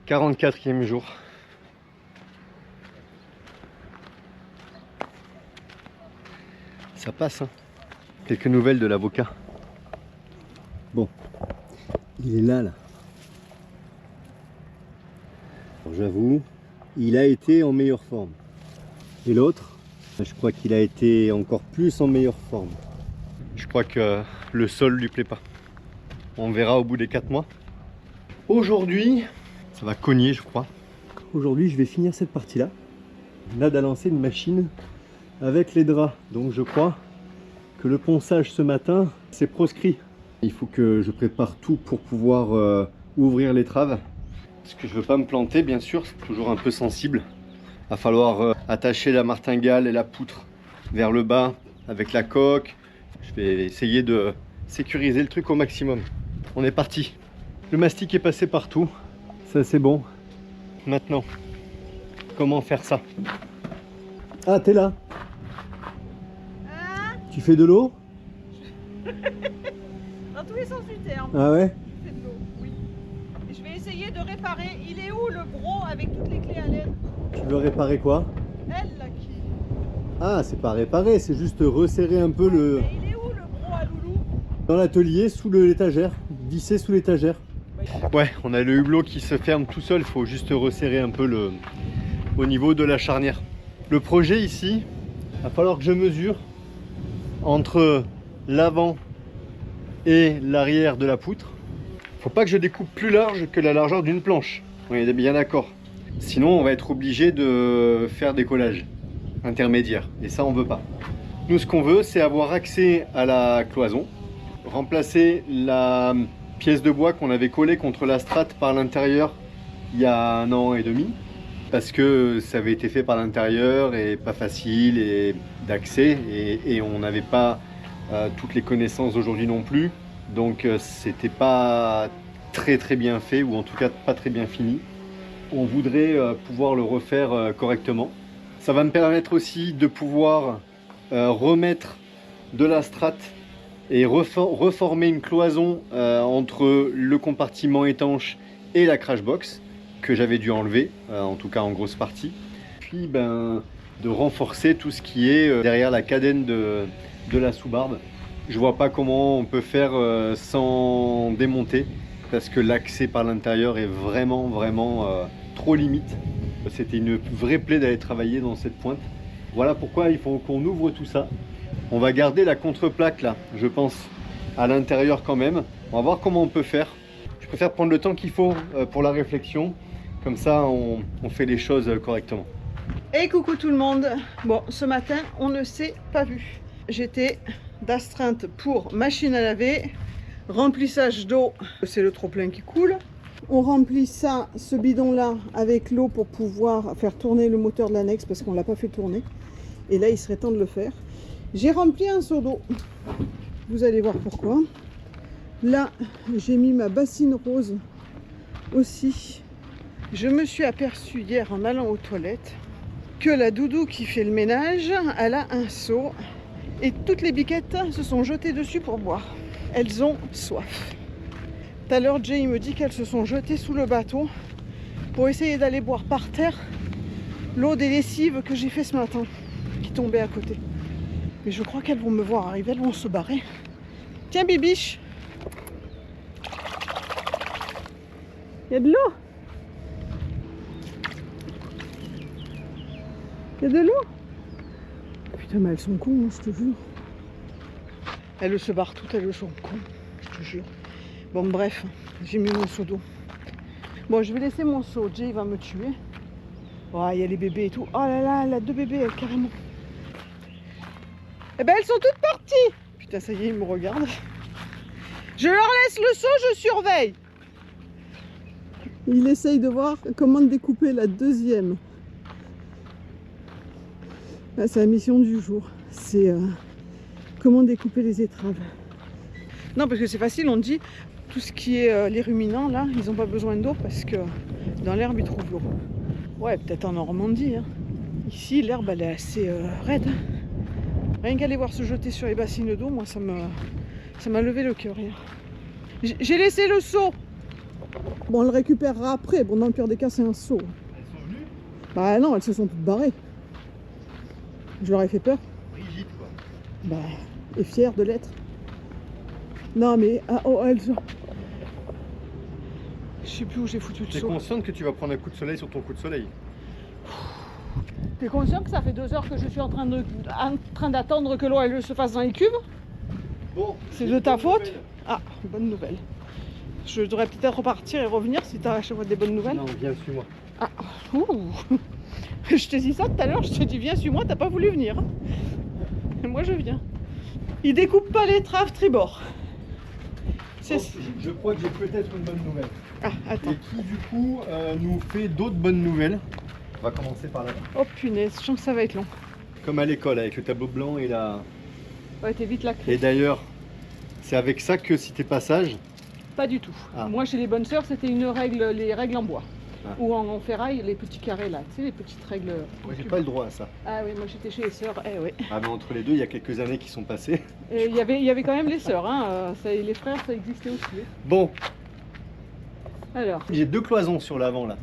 44e jour. Ça passe, hein. Quelques nouvelles de l'avocat. Bon, il est là. J'avoue, il a été en meilleure forme. Et l'autre, je crois qu'il a été encore plus en meilleure forme. Je crois que le sol lui plaît pas. On verra au bout des 4 mois. Aujourd'hui, ça va cogner, je crois. Aujourd'hui, je vais finir cette partie-là. Là, à lancer une machine avec les draps. Donc je crois que le ponçage ce matin, c'est proscrit. Il faut que je prépare tout pour pouvoir ouvrir l'étrave. Parce que je veux pas me planter, bien sûr, c'est toujours un peu sensible. Il va falloir attacher la martingale et la poutre vers le bas avec la coque. Je vais essayer de sécuriser le truc au maximum. On est parti. Le mastic est passé partout. Ça, c'est bon. Maintenant, comment faire ça? Ah, t'es là. Tu fais de l'eau? Dans tous les sens du terme. Ah ouais? Je fais de l'eau, oui. Et je vais essayer de réparer. Il est où le bro avec toutes les clés à l'aide? Tu veux réparer quoi? Elle là qui. Ah, c'est pas réparer, c'est juste resserrer un peu le... Mais il est où le bro à Loulou? Dans l'atelier, sous l'étagère. Visser sous l'étagère. Ouais, on a le hublot qui se ferme tout seul. Il faut juste resserrer un peu au niveau de la charnière. Le projet ici, il va falloir que je mesure entre l'avant et l'arrière de la poutre. Faut pas que je découpe plus large que la largeur d'une planche. On est bien d'accord. Sinon, on va être obligé de faire des collages intermédiaires. Et ça, on veut pas. Nous, ce qu'on veut, c'est avoir accès à la cloison, remplacer la pièce de bois qu'on avait collée contre la strate par l'intérieur il y a 1 an et demi. Parce que ça avait été fait par l'intérieur et pas facile et d'accès et on n'avait pas toutes les connaissances aujourd'hui non plus, donc c'était pas très bien fait, ou en tout cas pas très bien fini. On voudrait pouvoir le refaire correctement. Ça va me permettre aussi de pouvoir remettre de la strate et reformer une cloison entre le compartiment étanche et la crash box que j'avais dû enlever, en tout cas en grosse partie. Puis de renforcer tout ce qui est derrière la cadène de la sous-barbe. Je vois pas comment on peut faire sans démonter, parce que l'accès par l'intérieur est vraiment trop limite. C'était une vraie plaie d'aller travailler dans cette pointe. Voilà pourquoi il faut qu'on ouvre tout ça. On va garder la contreplaque là, je pense, à l'intérieur quand même. On va voir comment on peut faire. Je préfère prendre le temps qu'il faut pour la réflexion. Comme ça, on fait les choses correctement. Et coucou tout le monde. Bon, ce matin, on ne s'est pas vu. J'étais d'astreinte pour machine à laver, remplissage d'eau, c'est le trop-plein qui coule. On remplit ça, ce bidon-là, avec l'eau pour pouvoir faire tourner le moteur de l'annexe parce qu'on ne l'a pas fait tourner. Et là, il serait temps de le faire. J'ai rempli un seau d'eau. Vous allez voir pourquoi. Là, j'ai mis ma bassine rose aussi. Je me suis aperçue hier en allant aux toilettes que la doudou qui fait le ménage, elle a un seau et toutes les biquettes se sont jetées dessus pour boire. Elles ont soif. Tout à l'heure, Jay me dit qu'elles se sont jetées sous le bateau pour essayer d'aller boire par terre l'eau des lessives que j'ai fait ce matin, qui tombait à côté. Mais je crois qu'elles vont me voir arriver, elles vont se barrer. Tiens, Bibiche, il y a de l'eau. Il y a de l'eau. Putain, mais elles sont cons, je te jure. Elles se barrent toutes, elles sont cons, je te jure. Bon, bref, j'ai mis mon seau d'eau. Bon, je vais laisser mon seau. Jay va me tuer. Oh, il y a les bébés et tout. Oh là là, elle a 2 bébés, elle, carrément. Eh ben, elles sont toutes parties. Putain, ça y est, ils me regardent. Je leur laisse le seau, je surveille. Il essaye de voir comment découper la deuxième. Là, c'est la mission du jour. C'est comment découper les étraves. Non, parce que c'est facile, on dit tout ce qui est les ruminants, là, ils n'ont pas besoin d'eau parce que dans l'herbe, ils trouvent l'eau. Ouais, peut-être en Normandie. Hein. Ici, l'herbe, elle est assez raide. Rien qu'aller voir se jeter sur les bassines d'eau, moi, ça m'a levé le cœur hier. J'ai laissé le seau. Bon, on le récupérera après. Bon, dans le pire des cas, c'est un saut. Elles sont venues Bah non, elles se sont toutes barrées. Je leur ai fait peur. rigides quoi. Bah, et fière de l'être. Non mais, ah, oh, elles... Je sais plus où j'ai foutu le T'es saut. consciente que tu vas prendre un coup de soleil sur ton coup de soleil? T'es conscient que ça fait 2 heures que je suis en train d'attendre que l'eau elle se fasse dans les cubes? Bon, C'est de ta faute? Ah, bonne nouvelle. Je devrais peut-être repartir et revenir si t'as à chaque fois des bonnes nouvelles. Non, viens, suis-moi. Ah, ouh. Je te dis ça tout à l'heure, je te dis viens, suis-moi, t'as pas voulu venir. Et moi je viens. Il découpe pas l'étrave tribord. Je crois que j'ai peut-être une bonne nouvelle. Ah, attends. Et qui du coup nous fait d'autres bonnes nouvelles. On va commencer par là. Oh punaise, je sens que ça va être long. Comme à l'école avec le tableau blanc et la... Ouais, t'es vite la crème. Et d'ailleurs, c'est avec ça que si t'es passage. Pas du tout. Ah. Moi, chez les bonnes sœurs, c'était les règles en bois. Ah. Ou en ferraille, les petits carrés là. Tu sais, les petites règles. Moi j'ai pas le droit à ça. Ah oui, moi j'étais chez les sœurs. Eh oui. Ah mais entre les deux, il y a quelques années qui sont passées. Et il y avait quand même les sœurs. Hein. Les frères, ça existait aussi. Bon, Alors, j'ai 2 cloisons sur l'avant là.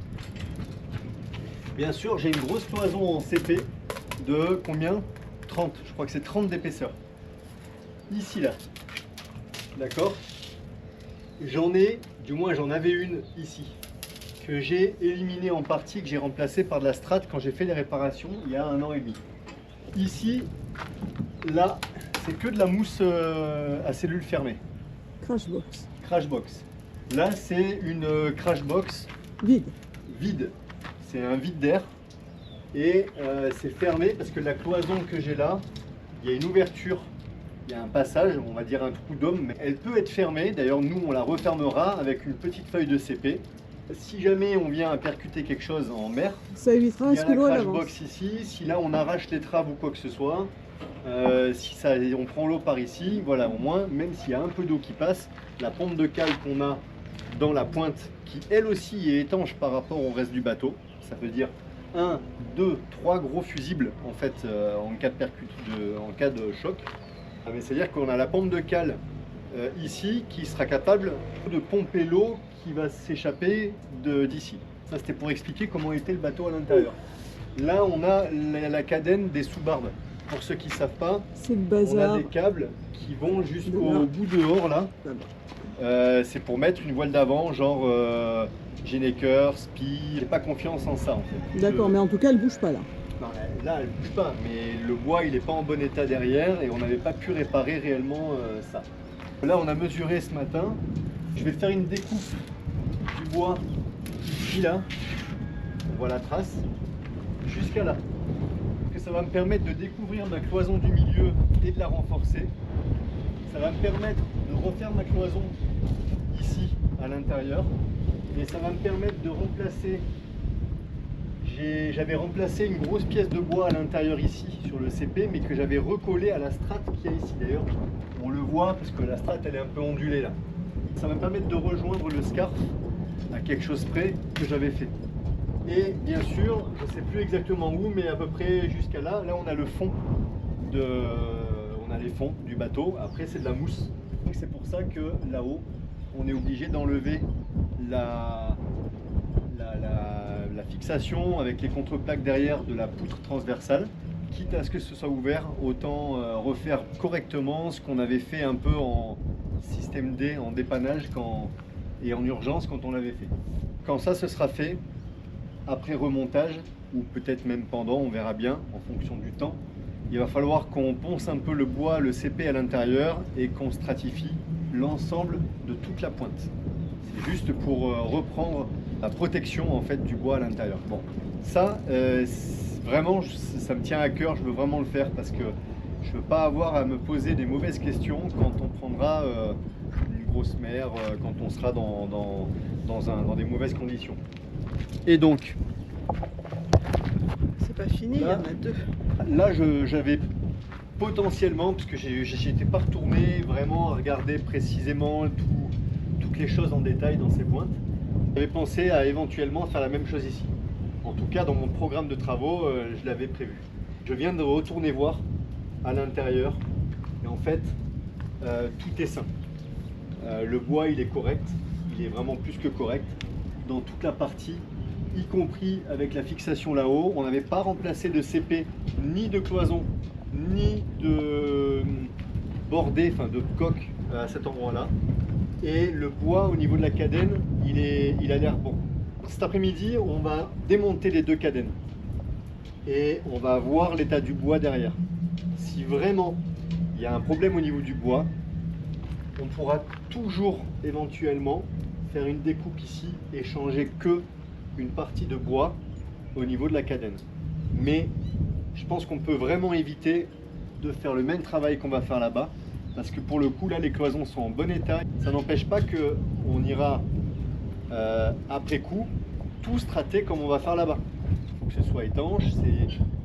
Bien sûr, j'ai une grosse cloison en CP de combien? 30. Je crois que c'est 30 d'épaisseur. Ici là. D'accord? J'en avais une ici. Que j'ai éliminée en partie, que j'ai remplacée par de la strate quand j'ai fait les réparations il y a 1 an et demi. Ici, là, c'est que de la mousse à cellules fermées. crash box. Crash box. Là, c'est une crash box Vide. vide. C'est un vide d'air. Et c'est fermé parce que la cloison que j'ai là, il y a une ouverture, il y a un passage, on va dire un trou d'homme, mais elle peut être fermée. D'ailleurs, nous, on la refermera avec une petite feuille de CP. Si jamais on vient à percuter quelque chose en mer, Ça évitera il y a ce que la l'eau elle crash avance. box ici. Si là, on arrache l'étrave ou quoi que ce soit, si ça, on prend l'eau par ici, voilà, au moins, même s'il y a un peu d'eau qui passe, la pompe de cale qu'on a dans la pointe, qui elle aussi est étanche par rapport au reste du bateau, ça veut dire 1, 2, 3 gros fusibles en fait en cas en cas de choc. Ah, mais c'est-à-dire qu'on a la pompe de cale ici qui sera capable de pomper l'eau qui va s'échapper d'ici. Ça c'était pour expliquer comment était le bateau à l'intérieur. Là on a la cadène des sous-barbes. Pour ceux qui ne savent pas, C'est le on a bazar. des câbles qui vont De jusqu'au là. bout dehors là. C'est pour mettre une voile d'avant, genre Geneker, Spi. J'ai pas confiance en ça en fait. D'accord, mais en tout cas, elle bouge pas là. Non, là elle bouge pas, mais le bois il est pas en bon état derrière et on n'avait pas pu réparer réellement ça. Là on a mesuré ce matin. Je vais faire une découpe du bois ici là. On voit la trace jusqu'à là. Ça va me permettre de découvrir ma cloison du milieu et de la renforcer. Ça va me permettre de refaire ma cloison ici à l'intérieur et ça va me permettre de remplacer. J'avais remplacé une grosse pièce de bois à l'intérieur ici sur le CP, mais que j'avais recollé à la strate qu'il y a ici. D'ailleurs, on le voit parce que la strate elle est un peu ondulée là. Ça va me permettre de rejoindre le scarf à quelque chose près que j'avais fait. Et bien sûr, je ne sais plus exactement où, mais à peu près jusqu'à là. Là, on a le fond on a les fonds du bateau. Après, c'est de la mousse. Donc c'est pour ça que là-haut, on est obligé d'enlever la fixation avec les contreplaques derrière de la poutre transversale. Quitte à ce que ce soit ouvert, autant refaire correctement ce qu'on avait fait un peu en système D, en dépannage et en urgence quand on l'avait fait. Quand ça se sera fait, après remontage, ou peut-être même pendant, on verra bien en fonction du temps, il va falloir qu'on ponce un peu le bois, le CP à l'intérieur et qu'on stratifie l'ensemble de toute la pointe. C'est juste pour reprendre la protection en fait du bois à l'intérieur. Bon, ça vraiment ça me tient à cœur, je veux vraiment le faire parce que je veux pas avoir à me poser des mauvaises questions quand on prendra une grosse mer, quand on sera dans des mauvaises conditions. Et donc, C'est pas fini, il y en a 2. Là, j'avais potentiellement, parce que j'étais pas retourné vraiment à regarder précisément toutes les choses en détail dans ces pointes, j'avais pensé à éventuellement faire la même chose ici. En tout cas, dans mon programme de travaux, je l'avais prévu. Je viens de retourner voir à l'intérieur, et en fait, tout est sain. Le bois, il est correct, il est vraiment plus que correct. dans toute la partie, y compris avec la fixation là-haut. On n'avait pas remplacé de CP, ni de cloison, ni de bordée, enfin de coque à cet endroit-là. Et le bois au niveau de la cadène, il a l'air bon. Cet après-midi, on va démonter les deux cadènes et on va voir l'état du bois derrière. Si vraiment il y a un problème au niveau du bois, on pourra toujours éventuellement faire une découpe ici et changer que une partie de bois au niveau de la cadène. Mais je pense qu'on peut vraiment éviter de faire le même travail qu'on va faire là-bas, parce que pour le coup là les cloisons sont en bon état. Ça n'empêche pas que on ira après coup tout strater comme on va faire là-bas. Il faut que ce soit étanche,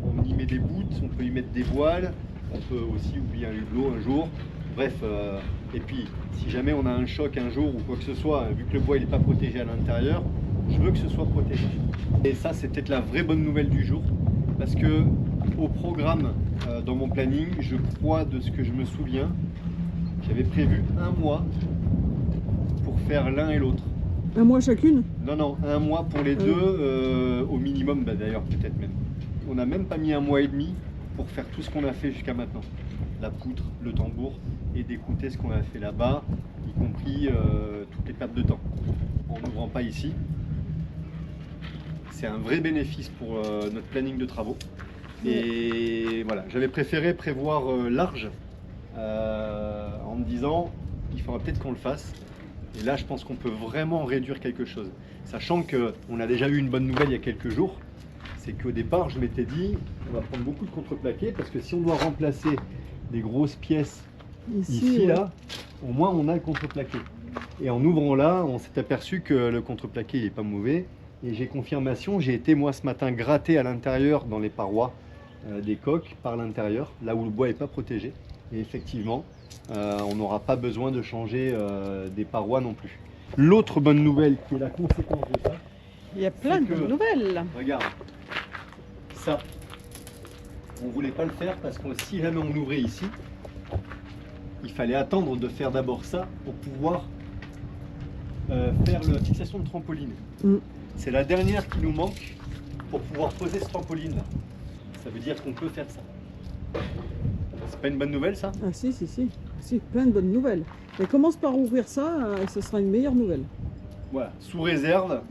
on y met des bouts, on peut y mettre des voiles, on peut aussi oublier un hublot un jour. Bref, et puis si jamais on a un choc un jour ou quoi que ce soit, vu que le bois il n'est pas protégé à l'intérieur, je veux que ce soit protégé. Et ça c'est peut-être la vraie bonne nouvelle du jour, parce que au programme dans mon planning, je crois de ce que je me souviens, j'avais prévu un mois pour faire l'un et l'autre. Un mois chacune? Non, non, un mois pour les deux, au minimum, bah, d'ailleurs peut-être même. On n'a même pas mis un mois et demi pour faire tout ce qu'on a fait jusqu'à maintenant. La poutre, le tambour, et d'écouter ce qu'on a fait là-bas, y compris toutes les pertes de temps. En n'ouvrant pas ici, c'est un vrai bénéfice pour notre planning de travaux. Et voilà, j'avais préféré prévoir large en me disant il faudra peut-être qu'on le fasse. Et là, je pense qu'on peut vraiment réduire quelque chose. Sachant qu'on a déjà eu une bonne nouvelle il y a quelques jours, c'est qu'au départ, je m'étais dit on va prendre beaucoup de contreplaqué, parce que si on doit remplacer des grosses pièces ici, là, au moins on a le contreplaqué. Et en ouvrant là, on s'est aperçu que le contreplaqué il n'est pas mauvais. Et j'ai confirmation, j'ai été moi ce matin gratter à l'intérieur dans les parois des coques par l'intérieur, là où le bois n'est pas protégé. Et effectivement, on n'aura pas besoin de changer des parois non plus. L'autre bonne nouvelle qui est la conséquence de ça, il y a plein de bonnes nouvelles. Regarde, ça, on ne voulait pas le faire parce que si jamais on ouvrait ici, il fallait attendre de faire d'abord ça pour pouvoir faire la fixation de trampoline. C'est la dernière qui nous manque pour pouvoir poser ce trampoline là. Ça veut dire qu'on peut faire ça. C'est pas une bonne nouvelle ça? Ah si, si, si. Si, plein de bonnes nouvelles. Mais commence par ouvrir ça et ce sera une meilleure nouvelle. Voilà, sous réserve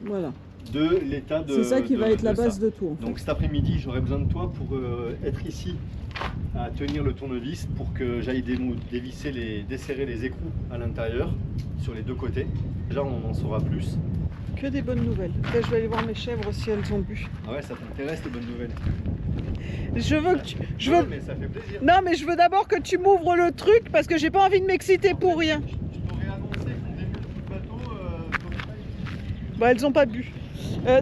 de l'état de... C'est ça qui va être la base de tout. Donc cet après-midi, j'aurai besoin de toi pour être ici à tenir le tournevis pour que j'aille desserrer les écrous à l'intérieur, sur les deux côtés. Déjà, on en saura plus. Que des bonnes nouvelles. Là, je vais aller voir mes chèvres si elles ont bu. Ah ouais, ça t'intéresse les bonnes nouvelles? Je veux que tu... mais ça fait plaisir. Non, mais je veux d'abord que tu m'ouvres le truc parce que j'ai pas envie de m'exciter pour rien. Je t'aurais annoncé qu'on débute le bateau, Bah, elles ont pas bu.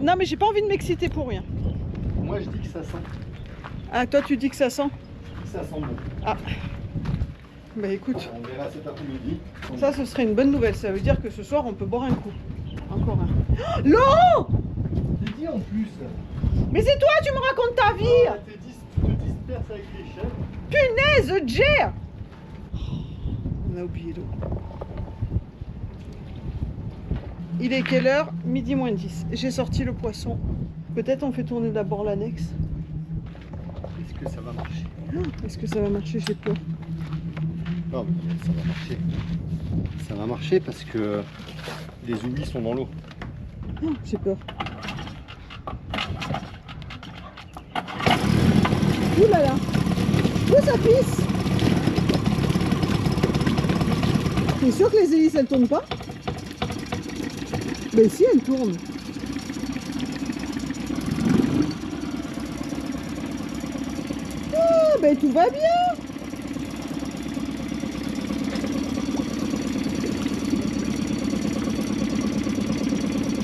Non, mais j'ai pas envie de m'exciter pour rien. Moi, je dis que ça sent. Ah, toi, tu dis que ça sent? Ça sent bon. Ah. Bah écoute. On verra cet après-midi. Ça, ce serait une bonne nouvelle. Ça veut dire que ce soir, on peut boire un coup. Encore un. Oh, l'eau! J'ai dit en plus. Mais c'est toi, tu me racontes ta vie. Tu te disperses avec les chèvres. Punaise, Jer! On a oublié l'eau. Il est quelle heure? Midi moins 10. J'ai sorti le poisson. Peut-être on fait tourner d'abord l'annexe. Est-ce que ça va marcher? Est-ce que ça va marcher? J'ai peur. Non, mais ça va marcher. Ça va marcher parce que les oublies sont dans l'eau. J'ai peur. Ouh là là! Où ça pisse? T'es sûr que les hélices elles tournent pas? Ben si, elles tournent. Ah ben tout va bien!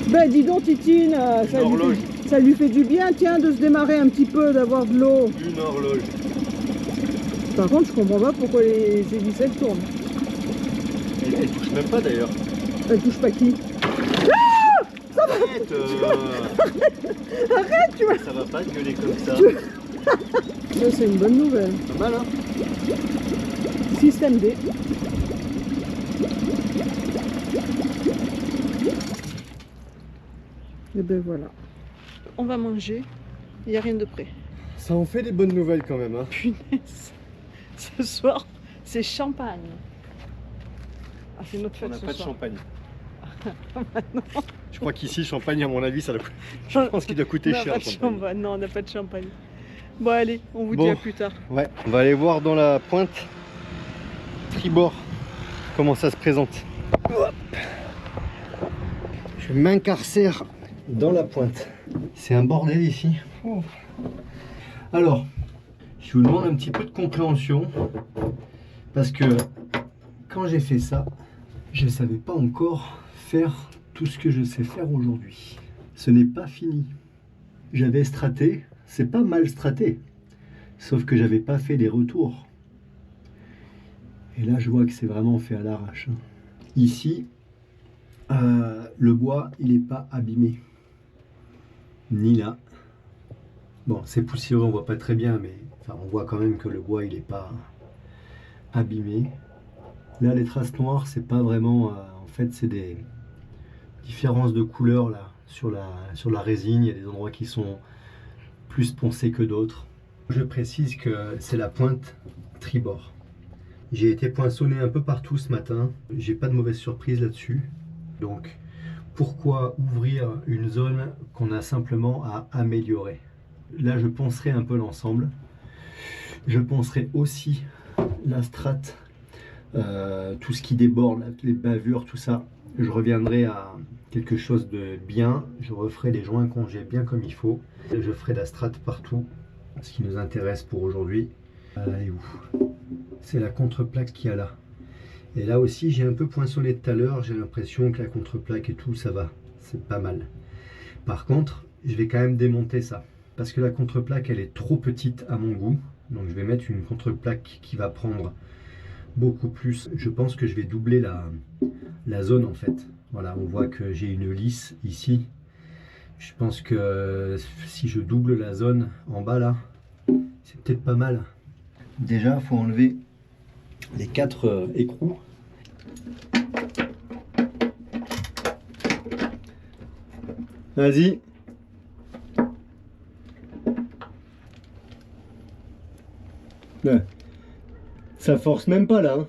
Ben dis donc Titine, ça lui fait du bien, tiens, de se démarrer un petit peu, d'avoir de l'eau. Une horloge. Par contre, je comprends pas pourquoi les hélices elles tournent. Elle touche même pas d'ailleurs. Elle touche pas qui? Ah, ça va. Arrête, Arrête, tu vois. Ça va pas gueuler comme ça. Ça c'est une bonne nouvelle. Pas mal hein? Système D. Et ben voilà. On va manger. Il n'y a rien de prêt. Ça en fait des bonnes nouvelles quand même. Hein. Punaise. Ce soir, c'est champagne. Ah, c'est notre fête On n'a ce pas de soir. champagne. Non. Je crois qu'ici, champagne, à mon avis, ça doit... je pense qu'il doit coûter On n'a cher. pas de champagne. Non, on n'a pas de champagne. Bon, allez, on vous Bon. dit à plus tard. Ouais, on va aller voir dans la pointe tribord comment ça se présente. Hop. Je m'incarcère dans la pointe. C'est un bordel ici. Oh. Alors, je vous demande un petit peu de compréhension parce que quand j'ai fait ça, je ne savais pas encore faire tout ce que je sais faire aujourd'hui. Ce n'est pas fini. J'avais straté, c'est pas mal straté, sauf que j'avais pas fait les retours. Et là, je vois que c'est vraiment fait à l'arrache. Ici, le bois, il n'est pas abîmé. Ni là. Bon, c'est poussiéreux, on voit pas très bien, mais enfin, on voit quand même que le bois, il n'est pas abîmé. Là, les traces noires, c'est pas vraiment... en fait, c'est des différences de couleur là sur la résine. Il y a des endroits qui sont plus poncés que d'autres. Je précise que c'est la pointe tribord. J'ai été poinçonné un peu partout ce matin. J'ai pas de mauvaise surprise là-dessus. Donc, pourquoi ouvrir une zone qu'on a simplement à améliorer? Là, je poncerai un peu l'ensemble. Je poncerai aussi la strate, tout ce qui déborde, les bavures, tout ça. Je reviendrai à quelque chose de bien. Je referai les joints congés bien comme il faut. Je ferai la strate partout. Ce qui nous intéresse pour aujourd'hui. Elle est où? C'est la contreplaque qu'il y a là. Et là aussi, j'ai un peu poinçonné tout à l'heure. J'ai l'impression que la contreplaque et tout, ça va. C'est pas mal. Par contre, je vais quand même démonter ça. Parce que la contreplaque, elle est trop petite à mon goût. Donc je vais mettre une contreplaque qui va prendre beaucoup plus. Je pense que je vais doubler la zone en fait. Voilà, on voit que j'ai une lisse ici. Je pense que si je double la zone en bas là, c'est peut-être pas mal. Déjà, il faut enlever les 4 écrous. Vas-y. Ouais. Ça force même pas là. Hein.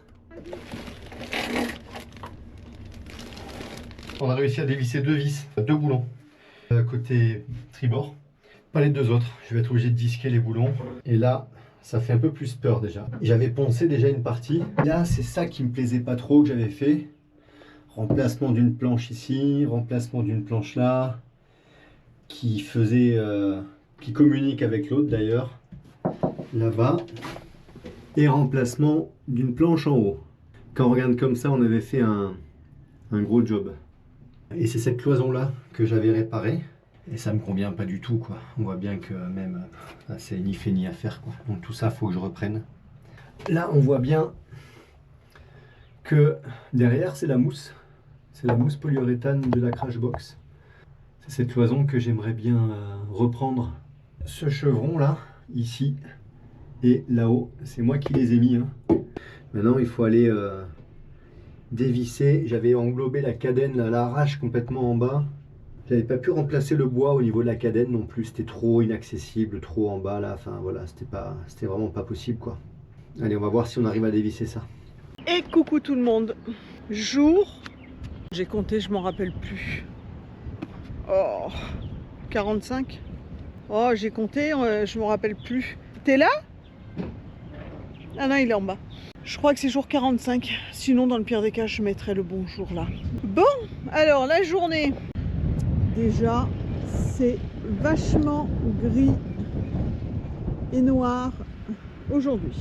On a réussi à dévisser 2 vis, 2 boulons. Côté tribord. Pas les 2 autres. Je vais être obligé de disquer les boulons. Et là, ça fait un peu plus peur déjà. J'avais poncé déjà une partie. Là, c'est ça qui me plaisait pas trop que j'avais fait. Remplacement d'une planche ici, remplacement d'une planche là. Qui faisait... qui communique avec l'autre d'ailleurs. Là-bas. Et remplacement d'une planche en haut. Quand on regarde comme ça, on avait fait un gros job. Et c'est cette cloison là que j'avais réparée. Et ça me convient pas du tout quoi. On voit bien que même c'est ni fait ni à faire quoi. Donc tout ça faut que je reprenne. Là on voit bien que derrière c'est la mousse. C'est la mousse polyuréthane de la Crashbox. C'est cette cloison que j'aimerais bien reprendre. Ce chevron là, ici et là-haut, c'est moi qui les ai mis. Hein. Maintenant il faut aller dévisser. J'avais englobé la cadène à l'arrache complètement en bas. J'avais pas pu remplacer le bois au niveau de la cadène non plus. C'était trop inaccessible, trop en bas là. Enfin voilà, c'était vraiment pas possible quoi. Allez, on va voir si on arrive à dévisser ça. Et coucou tout le monde. Jour, j'ai compté, je m'en rappelle plus. Oh, 45. Oh, j'ai compté, je m'en rappelle plus. T'es là? Ah non, il est en bas. Je crois que c'est jour 45. Sinon, dans le pire des cas, je mettrai le bon jour là. Bon, alors la journée. Déjà, c'est vachement gris et noir aujourd'hui.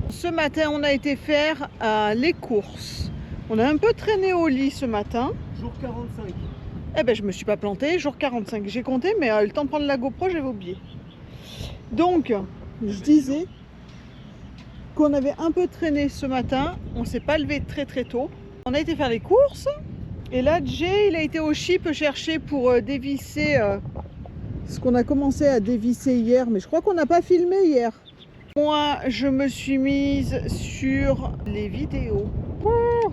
Ce matin, on a été faire les courses. On a un peu traîné au lit ce matin. Jour 45. Eh ben, je me suis pas plantée, jour 45. J'ai compté, mais le temps de prendre la GoPro, j'avais oublié. Donc, je disais qu'on avait un peu traîné ce matin. On s'est pas levé très très tôt. On a été faire les courses. Et là, Jay, il a été au chip chercher pour dévisser ce qu'on a commencé à dévisser hier. Mais je crois qu'on n'a pas filmé hier. Moi, je me suis mise sur les vidéos pour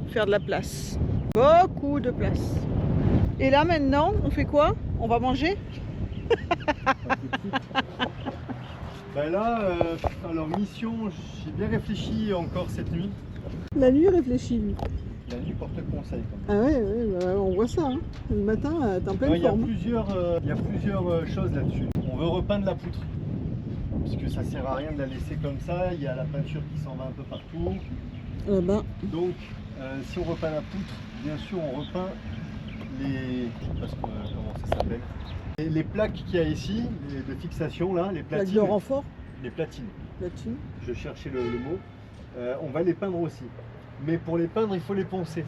faire de la place. Beaucoup de place. Et là maintenant, on fait quoi? On va manger? Ben là, alors mission, j'ai bien réfléchi encore cette nuit. La nuit réfléchit. La nuit porte conseil. Ah ouais, bah, on voit ça. Hein. Le matin, t'es en pleine forme. Il y a plusieurs choses là-dessus. On veut repeindre la poutre. Parce que ça sert à rien de la laisser comme ça. Il y a la peinture qui s'en va un peu partout. Donc, si on repeint la poutre, bien sûr, on repeint les... Je sais pas comment ça s'appelle. Les plaques qu'il y a ici, de fixation là, les platines. Plaques de renfort. Les platines. Platine. Je cherchais le mot. On va les peindre aussi. Mais pour les peindre, il faut les poncer.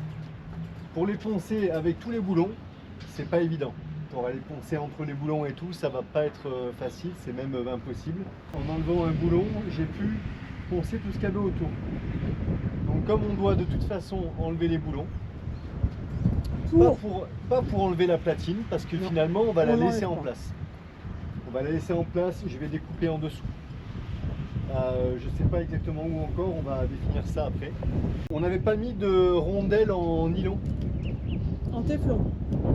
Pour les poncer avec tous les boulons, c'est pas évident. Pour aller poncer entre les boulons et tout, ça va pas être facile, c'est même impossible. En enlevant un boulon, j'ai pu poncer tout ce qu'il y avait autour. Donc comme on doit de toute façon enlever les boulons, pas pour enlever la platine, parce que finalement on va la laisser en place. On va la laisser en place, je vais découper en dessous. Je ne sais pas exactement où encore, on va définir ça après. On n'avait pas mis de rondelles en nylon. En téflon.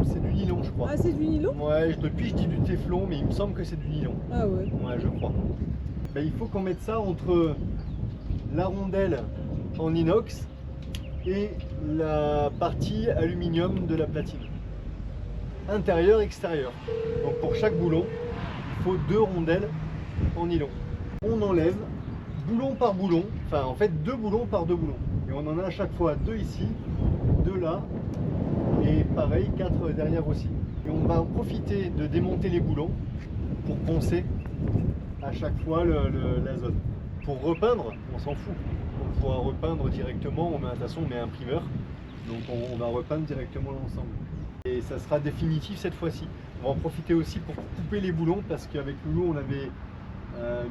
C'est du nylon, je crois. Ah, c'est du nylon? Ouais, depuis je dis du téflon, mais il me semble que c'est du nylon. Ah ouais. Ouais, je crois. Ben, il faut qu'on mette ça entre la rondelle en inox et la partie aluminium de la platine. Intérieur, extérieur. Donc pour chaque boulon, il faut 2 rondelles en nylon. On enlève boulon par boulon, enfin en fait 2 boulons par 2 boulons. Et on en a à chaque fois 2 ici, 2 là, et pareil 4 derrière aussi. Et on va en profiter de démonter les boulons pour poncer à chaque fois la zone. Pour repeindre, on s'en fout. On pourra repeindre directement, de toute façon on met un primeur, donc on va repeindre directement l'ensemble. Et ça sera définitif cette fois-ci. On va en profiter aussi pour couper les boulons parce qu'avec Loulou on avait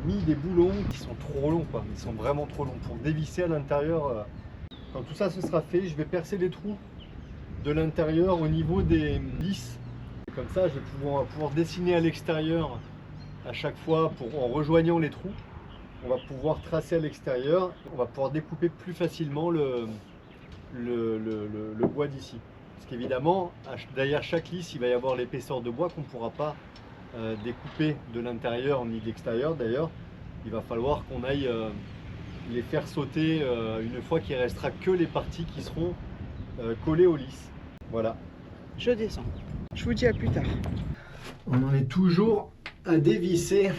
mis des boulons qui sont trop longs, quoi. Ils sont vraiment trop longs pour dévisser à l'intérieur. Quand tout ça se sera fait, je vais percer les trous de l'intérieur au niveau des vis. Comme ça, je vais pouvoir dessiner à l'extérieur à chaque fois en rejoignant les trous. On va pouvoir tracer à l'extérieur. On va pouvoir découper plus facilement le bois d'ici. Parce qu'évidemment, derrière chaque lisse, il va y avoir l'épaisseur de bois qu'on ne pourra pas découper de l'intérieur ni de l'extérieur. D'ailleurs, il va falloir qu'on aille les faire sauter une fois qu'il ne restera que les parties qui seront collées aux lisses. Voilà. Je descends. Je vous dis à plus tard. On en est toujours à dévisser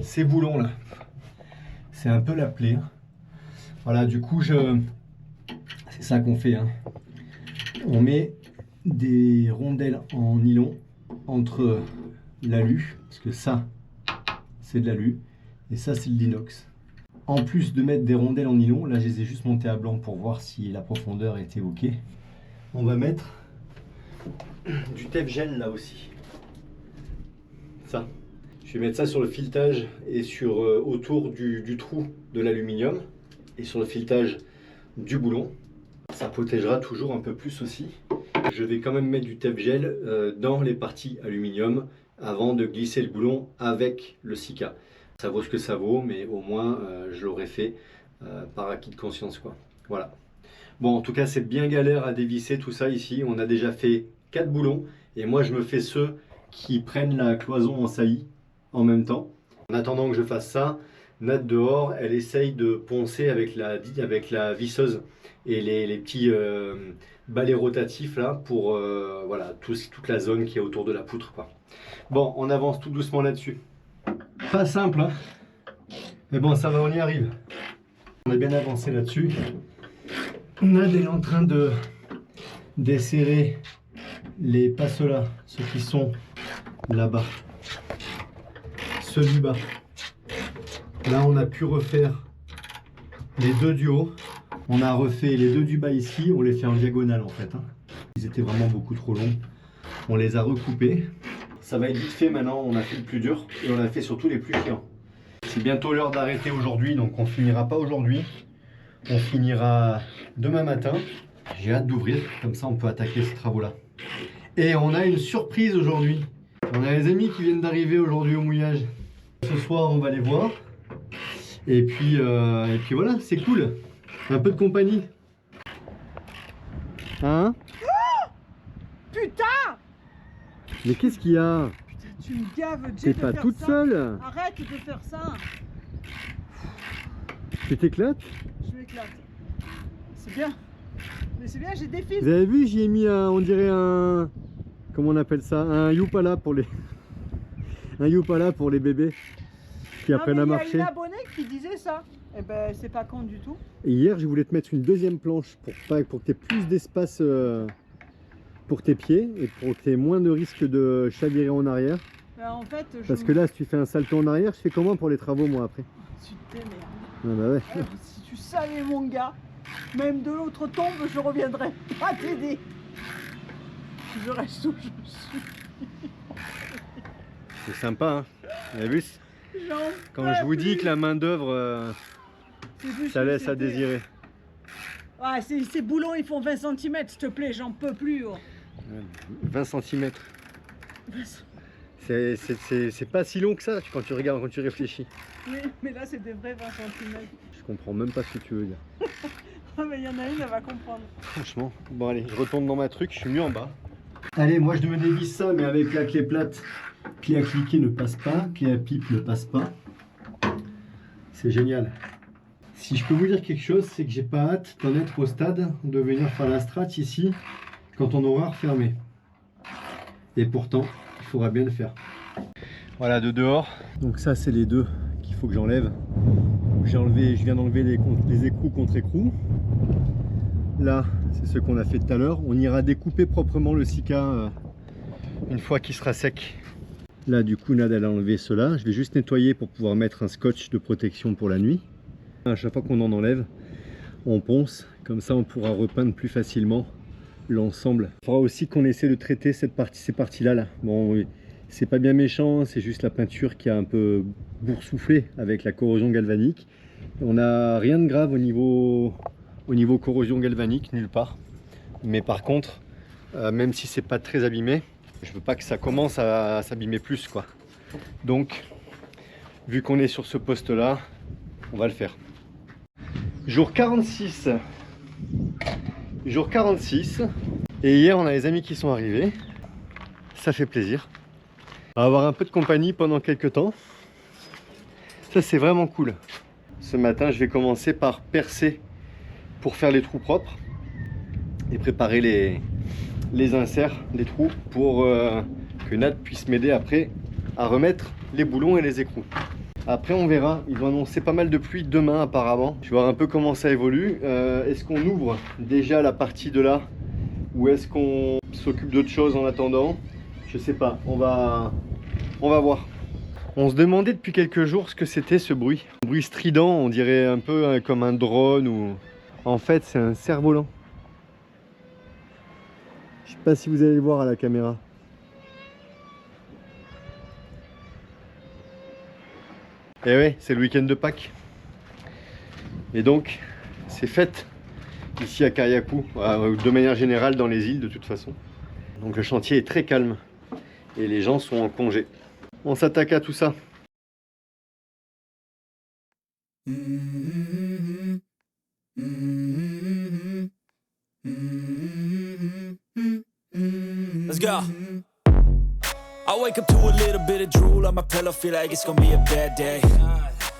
ces boulons là. C'est un peu la plaie. Hein. Voilà, du coup, c'est ça qu'on fait. Hein. On met des rondelles en nylon entre l'alu, parce que ça, c'est de l'alu, et ça, c'est de l'inox. En plus de mettre des rondelles en nylon, là, je les ai juste montées à blanc pour voir si la profondeur était OK. On va mettre du tape gel là aussi. Ça. Je vais mettre ça sur le filetage et sur autour du trou de l'aluminium et sur le filetage du boulon. Ça protégera toujours un peu plus aussi. Je vais quand même mettre du tape gel dans les parties aluminium avant de glisser le boulon avec le Sika. Ça vaut ce que ça vaut, mais au moins je l'aurais fait par acquis de conscience, quoi. Voilà. Bon, en tout cas, c'est bien galère à dévisser tout ça ici. On a déjà fait 4 boulons et moi je me fais ceux qui prennent la cloison en saillie en même temps. En attendant que je fasse ça, Nat dehors, elle essaye de poncer avec la visseuse et les petits balais rotatifs là pour voilà, toute la zone qui est autour de la poutre, quoi. Bon, on avance tout doucement là-dessus. Pas simple, hein, mais bon, ça va, on y arrive. On a bien avancé là-dessus. Nat est en train de desserrer les passelas, ceux qui sont là-bas. Ceux du bas. Là, on a pu refaire les 2 du haut. On a refait les 2 du bas ici. On les fait en diagonale en fait. Hein. Ils étaient vraiment beaucoup trop longs. On les a recoupés. Ça va être vite fait maintenant. On a fait le plus dur et on a fait surtout les plus chiants. C'est bientôt l'heure d'arrêter aujourd'hui, donc on finira pas aujourd'hui. On finira demain matin. J'ai hâte d'ouvrir, comme ça on peut attaquer ces travaux-là. Et on a une surprise aujourd'hui. On a les amis qui viennent d'arriver aujourd'hui au mouillage. Ce soir, on va les voir. Et puis voilà, c'est cool. Un peu de compagnie. Hein? Oh putain! Mais qu'est-ce qu'il y a? Putain, tu me gaves, T'es Jay, de pas faire toute ça. seule? Arrête de faire ça. Tu t'éclates? Je m'éclate. C'est bien. Mais c'est bien, j'ai des fils. Vous avez vu, j'y ai mis un, on dirait un... Comment on appelle ça? Un Yupala pour les... Un Yupala pour les bébés qui apprennent à marcher. Il y a une abonnée qui disait ça. Eh ben, c'est pas con du tout. Et hier, je voulais te mettre une deuxième planche pour que tu aies plus d'espace pour tes pieds et pour que tu aies moins de risque de chavirer en arrière. Ben, en fait, Parce que là, si tu fais un salto en arrière, je fais comment pour les travaux, moi, après? Tu t'émerdes. Ah bah ouais. Si tu savais, mon gars, même de l'autre tombe, je reviendrai pas t'aider. Je reste où je suis. C'est sympa, hein? Vous avez vu? J'en Quand peux je vous dis plus. que la main d'œuvre, C'est plus ça ce que laisse à c'était. désirer. Ah, ces boulons, ils font 20 cm, s'il te plaît, j'en peux plus. Oh. 20 cm. C'est pas si long que ça quand tu regardes, quand tu réfléchis. Oui, mais là, c'est des vrais 20 cm. Je comprends même pas ce que tu veux dire. Ah, mais il y en a une, elle va comprendre. Franchement. Bon allez, je retourne dans ma truc, je suis mieux en bas. Allez, moi je me dévisse ça, mais avec la clé plate. Clé à cliquer ne passe pas, clé à pipe ne passe pas. C'est génial. Si je peux vous dire quelque chose, c'est que j'ai pas hâte d'en être au stade, de venir faire la strat ici, quand on aura refermé. Et pourtant, il faudra bien le faire. Voilà, de dehors. Donc ça, c'est les deux qu'il faut que j'enlève. Je viens d'enlever les écrous contre écrous. Là, c'est ce qu'on a fait tout à l'heure. On ira découper proprement le Sika une fois qu'il sera sec. Là, du coup, Nad, elle a enlevé cela. Je vais juste nettoyer pour pouvoir mettre un scotch de protection pour la nuit. À chaque fois qu'on en enlève, on ponce. Comme ça, on pourra repeindre plus facilement l'ensemble. Il faudra aussi qu'on essaie de traiter ces parties-là. Là. Bon, oui, c'est pas bien méchant, c'est juste la peinture qui a un peu boursouflé avec la corrosion galvanique. On n'a rien de grave au niveau corrosion galvanique, nulle part. Mais par contre, même si c'est pas très abîmé, je veux pas que ça commence à s'abîmer plus, quoi. Donc, vu qu'on est sur ce poste-là, on va le faire. Jour 46. Jour 46. Et hier, on a les amis qui sont arrivés. Ça fait plaisir. On va avoir un peu de compagnie pendant quelques temps. Ça, c'est vraiment cool. Ce matin, je vais commencer par percer pour faire les trous propres et préparer les inserts des trous pour que Nad puisse m'aider après à remettre les boulons et les écrous. Après on verra, ils vont annoncer pas mal de pluie demain apparemment. Je vais voir un peu comment ça évolue. Est-ce qu'on ouvre déjà la partie de là ou est-ce qu'on s'occupe d'autre chose en attendant? Je sais pas, on va voir. On se demandait depuis quelques jours ce que c'était ce bruit. Un bruit strident, on dirait un peu comme un drone ou... En fait, c'est un cerf-volant. Je sais pas si vous allez le voir à la caméra. Et ouais, c'est le week-end de Pâques. Et donc, c'est fête ici à Kariakou, de manière générale dans les îles de toute façon. Donc le chantier est très calme et les gens sont en congé. On s'attaque à tout ça. Let's go. I wake up to a little bit of drool on my pillow, feel like it's gonna be a bad day.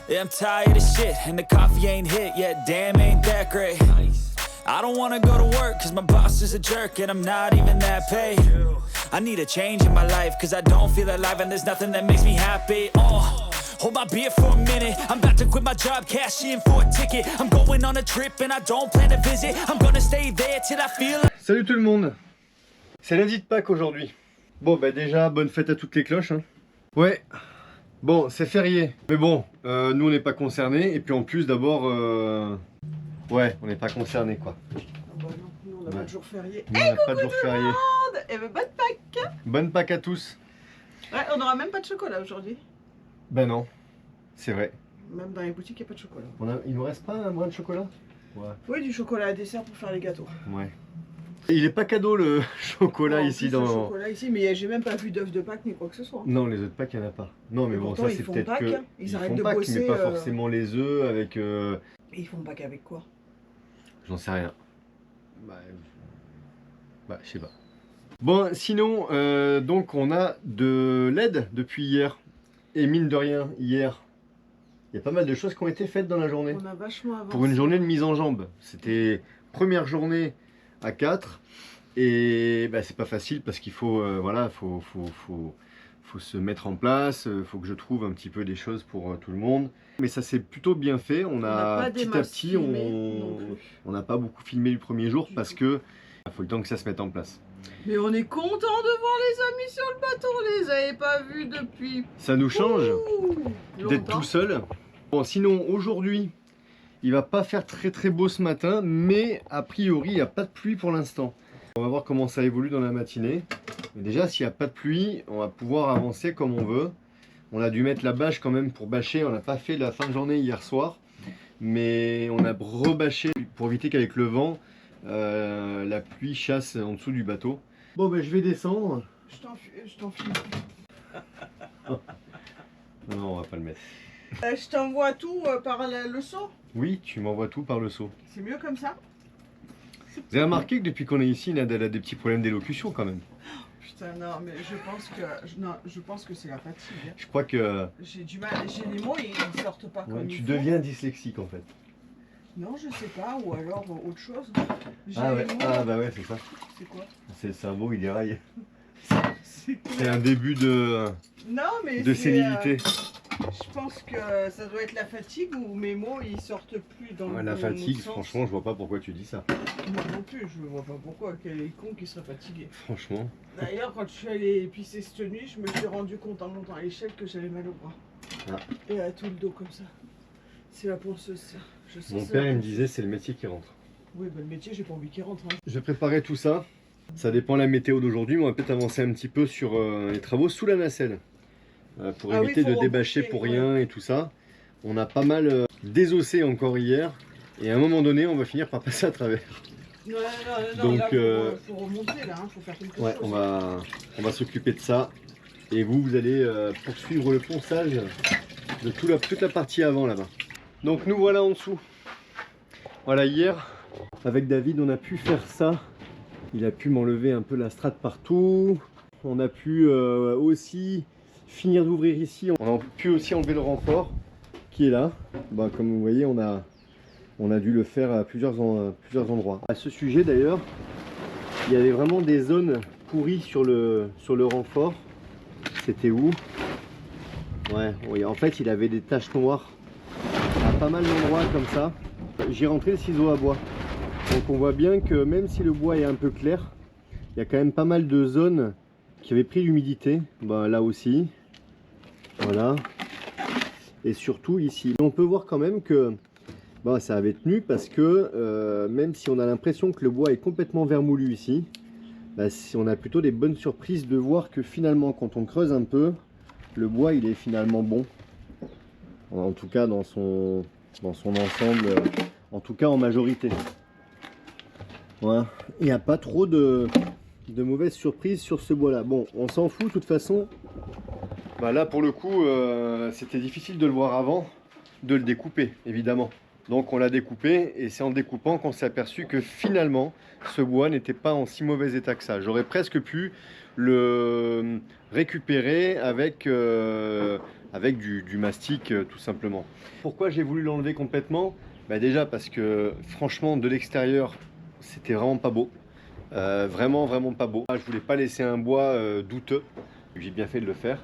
Yeah, I'm tired of shit, and the coffee ain't hit yet, damn, ain't that great. I don't wanna go to work, cause my boss is a jerk, and I'm not even that paid. I need a change in my life, cause I don't feel alive, and there's nothing that makes me happy. Hold my beer for a minute, I'm about to quit my job, cash in for a ticket. I'm going on a trip, and I don't plan to visit. I'm gonna stay there till I feel. Salut tout le monde. C'est lundi de Pâques aujourd'hui. Bon bah déjà bonne fête à toutes les cloches hein. Ouais. Bon c'est férié. Mais bon nous on n'est pas concernés. Et puis en plus d'abord ouais on n'est pas concernés quoi. Ah bah non, nous on n'a pas de jour férié. Nous, on n'a pas de jour férié. Et ben bonne Pâques. Bonne Pâques à tous. Ouais, on n'aura même pas de chocolat aujourd'hui. Ben non. C'est vrai. Même dans les boutiques il n'y a pas de chocolat. Il nous reste pas un brin de chocolat? Ouais. Oui, du chocolat à dessert pour faire les gâteaux. Ouais. Il est pas cadeau le chocolat Non, ici dans... dans... Le chocolat ici, mais j'ai même pas vu d'œufs de Pâques ni quoi que ce soit. Non les œufs de Pâques il n'y en a pas. Non mais bon pourtant, ça ils c'est font peut-être Pâques, que... hein. Ils arrêtent font de Pâques, bosser, mais pas forcément les œufs avec... Et ils font Pâques avec quoi? J'en sais rien. Bah je sais pas. Bon, sinon, donc on a de l'aide depuis hier. Et mine de rien, hier, il y a pas mal de choses qui ont été faites dans la journée. On a vachement avancé. Pour une journée de mise en jambe. C'était première journée à 4. Et bah, c'est pas facile parce qu'il faut, voilà, faut se mettre en place. Faut que je trouve un petit peu des choses pour tout le monde. Mais ça s'est plutôt bien fait. On a petit à petit, on n'a pas beaucoup filmé le premier jour parce que il faut le temps que ça se mette en place. Mais on est content de voir les amis sur le bateau, on les avait pas vus depuis. Ça nous change d'être tout seul. Bon, sinon aujourd'hui, il va pas faire très beau ce matin, mais a priori il n'y a pas de pluie pour l'instant. On va voir comment ça évolue dans la matinée. Mais déjà, s'il n'y a pas de pluie, on va pouvoir avancer comme on veut. On a dû mettre la bâche quand même pour bâcher. On n'a pas fait la fin de journée hier soir, mais on a rebâché pour éviter qu'avec le vent, la pluie chasse en dessous du bateau. Bon, ben je vais descendre. Je t'en filme. Non, on va pas le mettre. Je t'envoie tout par le seau. Oui, tu m'envoies tout par le seau. C'est mieux comme ça. Vous avez remarqué que depuis qu'on est ici, elle a des petits problèmes d'élocution quand même. Putain, non, mais je pense que c'est la fatigue. Hein. Je crois que j'ai du mal, j'ai les mots, ils sortent pas comme tu il faut. deviens dyslexique en fait. Non, je sais pas, ou alors autre chose. Ah ouais, bah ouais, c'est ça. C'est quoi? C'est le cerveau, il déraille. C'est C'est un début de sénilité. Je pense que ça doit être la fatigue ou mes mots ils sortent plus dans Ouais, le la fatigue, sens. franchement, je vois pas pourquoi tu dis ça. Moi non plus, je vois pas pourquoi. Quel est con qui serait fatigué. Franchement. D'ailleurs, quand je suis allée pisser cette nuit, je me suis rendu compte en montant à l'échelle que j'avais mal au bras. Ah. Et à tout le dos comme ça. C'est la ponceuse, ça. Je sais Mon père, il me disait, c'est le métier qui rentre. Oui, bah, le métier, j'ai pas envie qu'il rentre. Hein. Je vais préparer tout ça. Ça dépend de la météo d'aujourd'hui, mais on va peut-être avancer un petit peu sur les travaux sous la nacelle. Pour éviter de débâcher pour rien et tout ça. On a pas mal désossé encore hier. Et à un moment donné, on va finir par passer à travers. Non, donc, là, faut remonter, là, hein, faut faire quelque chose. On va s'occuper de ça. Et vous allez poursuivre le ponçage de toute la partie avant là-bas. Donc nous voilà en dessous. Voilà, hier, avec David, on a pu faire ça. Il a pu m'enlever un peu la strate partout. On a pu aussi finir d'ouvrir ici. On a pu aussi enlever le renfort qui est là. Bah, comme vous voyez, on a dû le faire à plusieurs endroits. À ce sujet d'ailleurs, il y avait vraiment des zones pourries sur le renfort. C'était où? Ouais, oui, en fait, il avait des taches noires à pas mal d'endroits comme ça. J'ai rentré le ciseau à bois. Donc on voit bien que même si le bois est un peu clair, il y a quand même pas mal de zones qui avaient pris l'humidité. Bah, là aussi. Voilà. Et surtout ici. On peut voir quand même que bah, ça avait tenu parce que même si on a l'impression que le bois est complètement vermoulu ici, bah, on a plutôt des bonnes surprises de voir que finalement quand on creuse un peu, le bois il est finalement bon. En tout cas dans son ensemble, en tout cas en majorité. Voilà. Il n'y a pas trop de mauvaises surprises sur ce bois là. Bon, on s'en fout de toute façon. Bah là pour le coup c'était difficile de le voir avant, de le découper évidemment. Donc on l'a découpé et c'est en découpant qu'on s'est aperçu que finalement ce bois n'était pas en si mauvais état que ça. J'aurais presque pu le récupérer avec du mastic tout simplement. Pourquoi j'ai voulu l'enlever complètement? Bah déjà parce que franchement de l'extérieur c'était vraiment pas beau. Vraiment pas beau. Je voulais pas laisser un bois douteux. J'ai bien fait de le faire.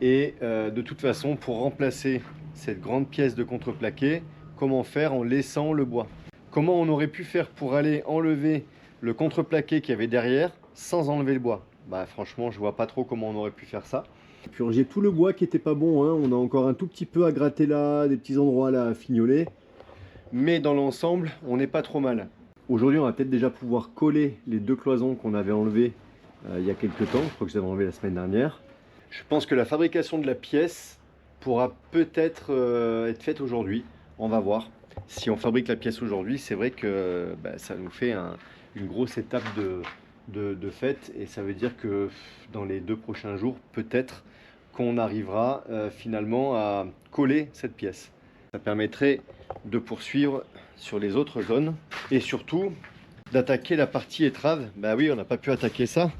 Et de toute façon pour remplacer cette grande pièce de contreplaqué, comment faire en laissant le bois? Comment on aurait pu faire pour aller enlever le contreplaqué qu'il y avait derrière sans enlever le bois? Bah franchement je vois pas trop comment on aurait pu faire ça. Purger tout le bois qui était pas bon, hein. On a encore un tout petit peu à gratter là, des petits endroits là à fignoler. Mais dans l'ensemble on n'est pas trop mal. Aujourd'hui on va peut-être déjà pouvoir coller les deux cloisons qu'on avait enlevées il y a quelques temps. Je crois que je les avais enlevées la semaine dernière. Je pense que la fabrication de la pièce pourra peut-être être faite aujourd'hui. On va voir. Si on fabrique la pièce aujourd'hui, c'est vrai que bah, ça nous fait une grosse étape de fête. Et ça veut dire que dans les 2 prochains jours, peut-être qu'on arrivera finalement à coller cette pièce. Ça permettrait de poursuivre sur les autres zones. Et surtout, d'attaquer la partie étrave. Bah oui, on n'a pas pu attaquer ça.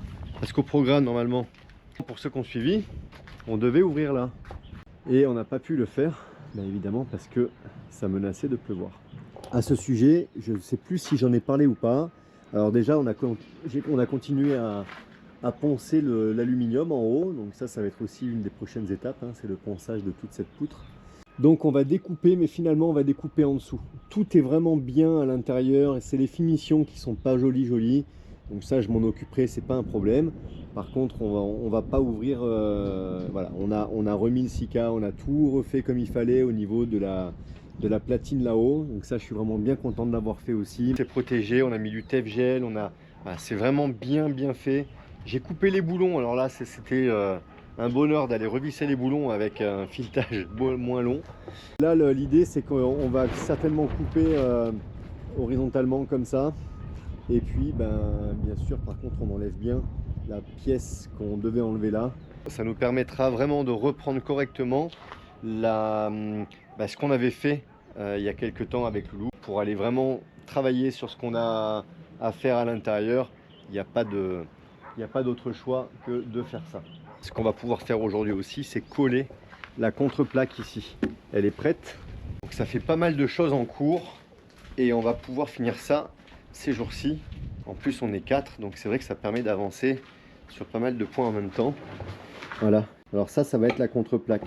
Parce qu'au programme, normalement, pour ceux qui ont suivi, on devait ouvrir là. Et on n'a pas pu le faire, bien évidemment, parce que ça menaçait de pleuvoir. À ce sujet, je ne sais plus si j'en ai parlé ou pas. Alors déjà, on a continué à poncer l'aluminium en haut. Donc ça va être aussi une des prochaines étapes, hein, c'est le ponçage de toute cette poutre. Donc on va découper, mais finalement on va découper en dessous. Tout est vraiment bien à l'intérieur et c'est les finitions qui sont pas jolies. Donc ça je m'en occuperai, c'est pas un problème. Par contre on va pas ouvrir, voilà, on a remis le sika, on a tout refait comme il fallait au niveau de la platine là-haut. Donc ça je suis vraiment bien content de l'avoir fait aussi. C'est protégé, on a mis du TEF-gel, voilà, c'est vraiment bien fait. J'ai coupé les boulons, alors là c'était un bonheur d'aller revisser les boulons avec un filetage moins long. Là l'idée c'est qu'on va certainement couper horizontalement comme ça. Et puis bien sûr par contre on enlève bien la pièce qu'on devait enlever là. Ça nous permettra vraiment de reprendre correctement ce qu'on avait fait il y a quelques temps avec Loulou pour aller vraiment travailler sur ce qu'on a à faire à l'intérieur. Il n'y a pas d'autre choix que de faire ça. Ce qu'on va pouvoir faire aujourd'hui aussi, c'est coller la contreplaque ici. Elle est prête. Donc ça fait pas mal de choses en cours et on va pouvoir finir ça ces jours-ci. En plus on est 4, donc c'est vrai que ça permet d'avancer sur pas mal de points en même temps. Voilà. Alors ça va être la contreplaque.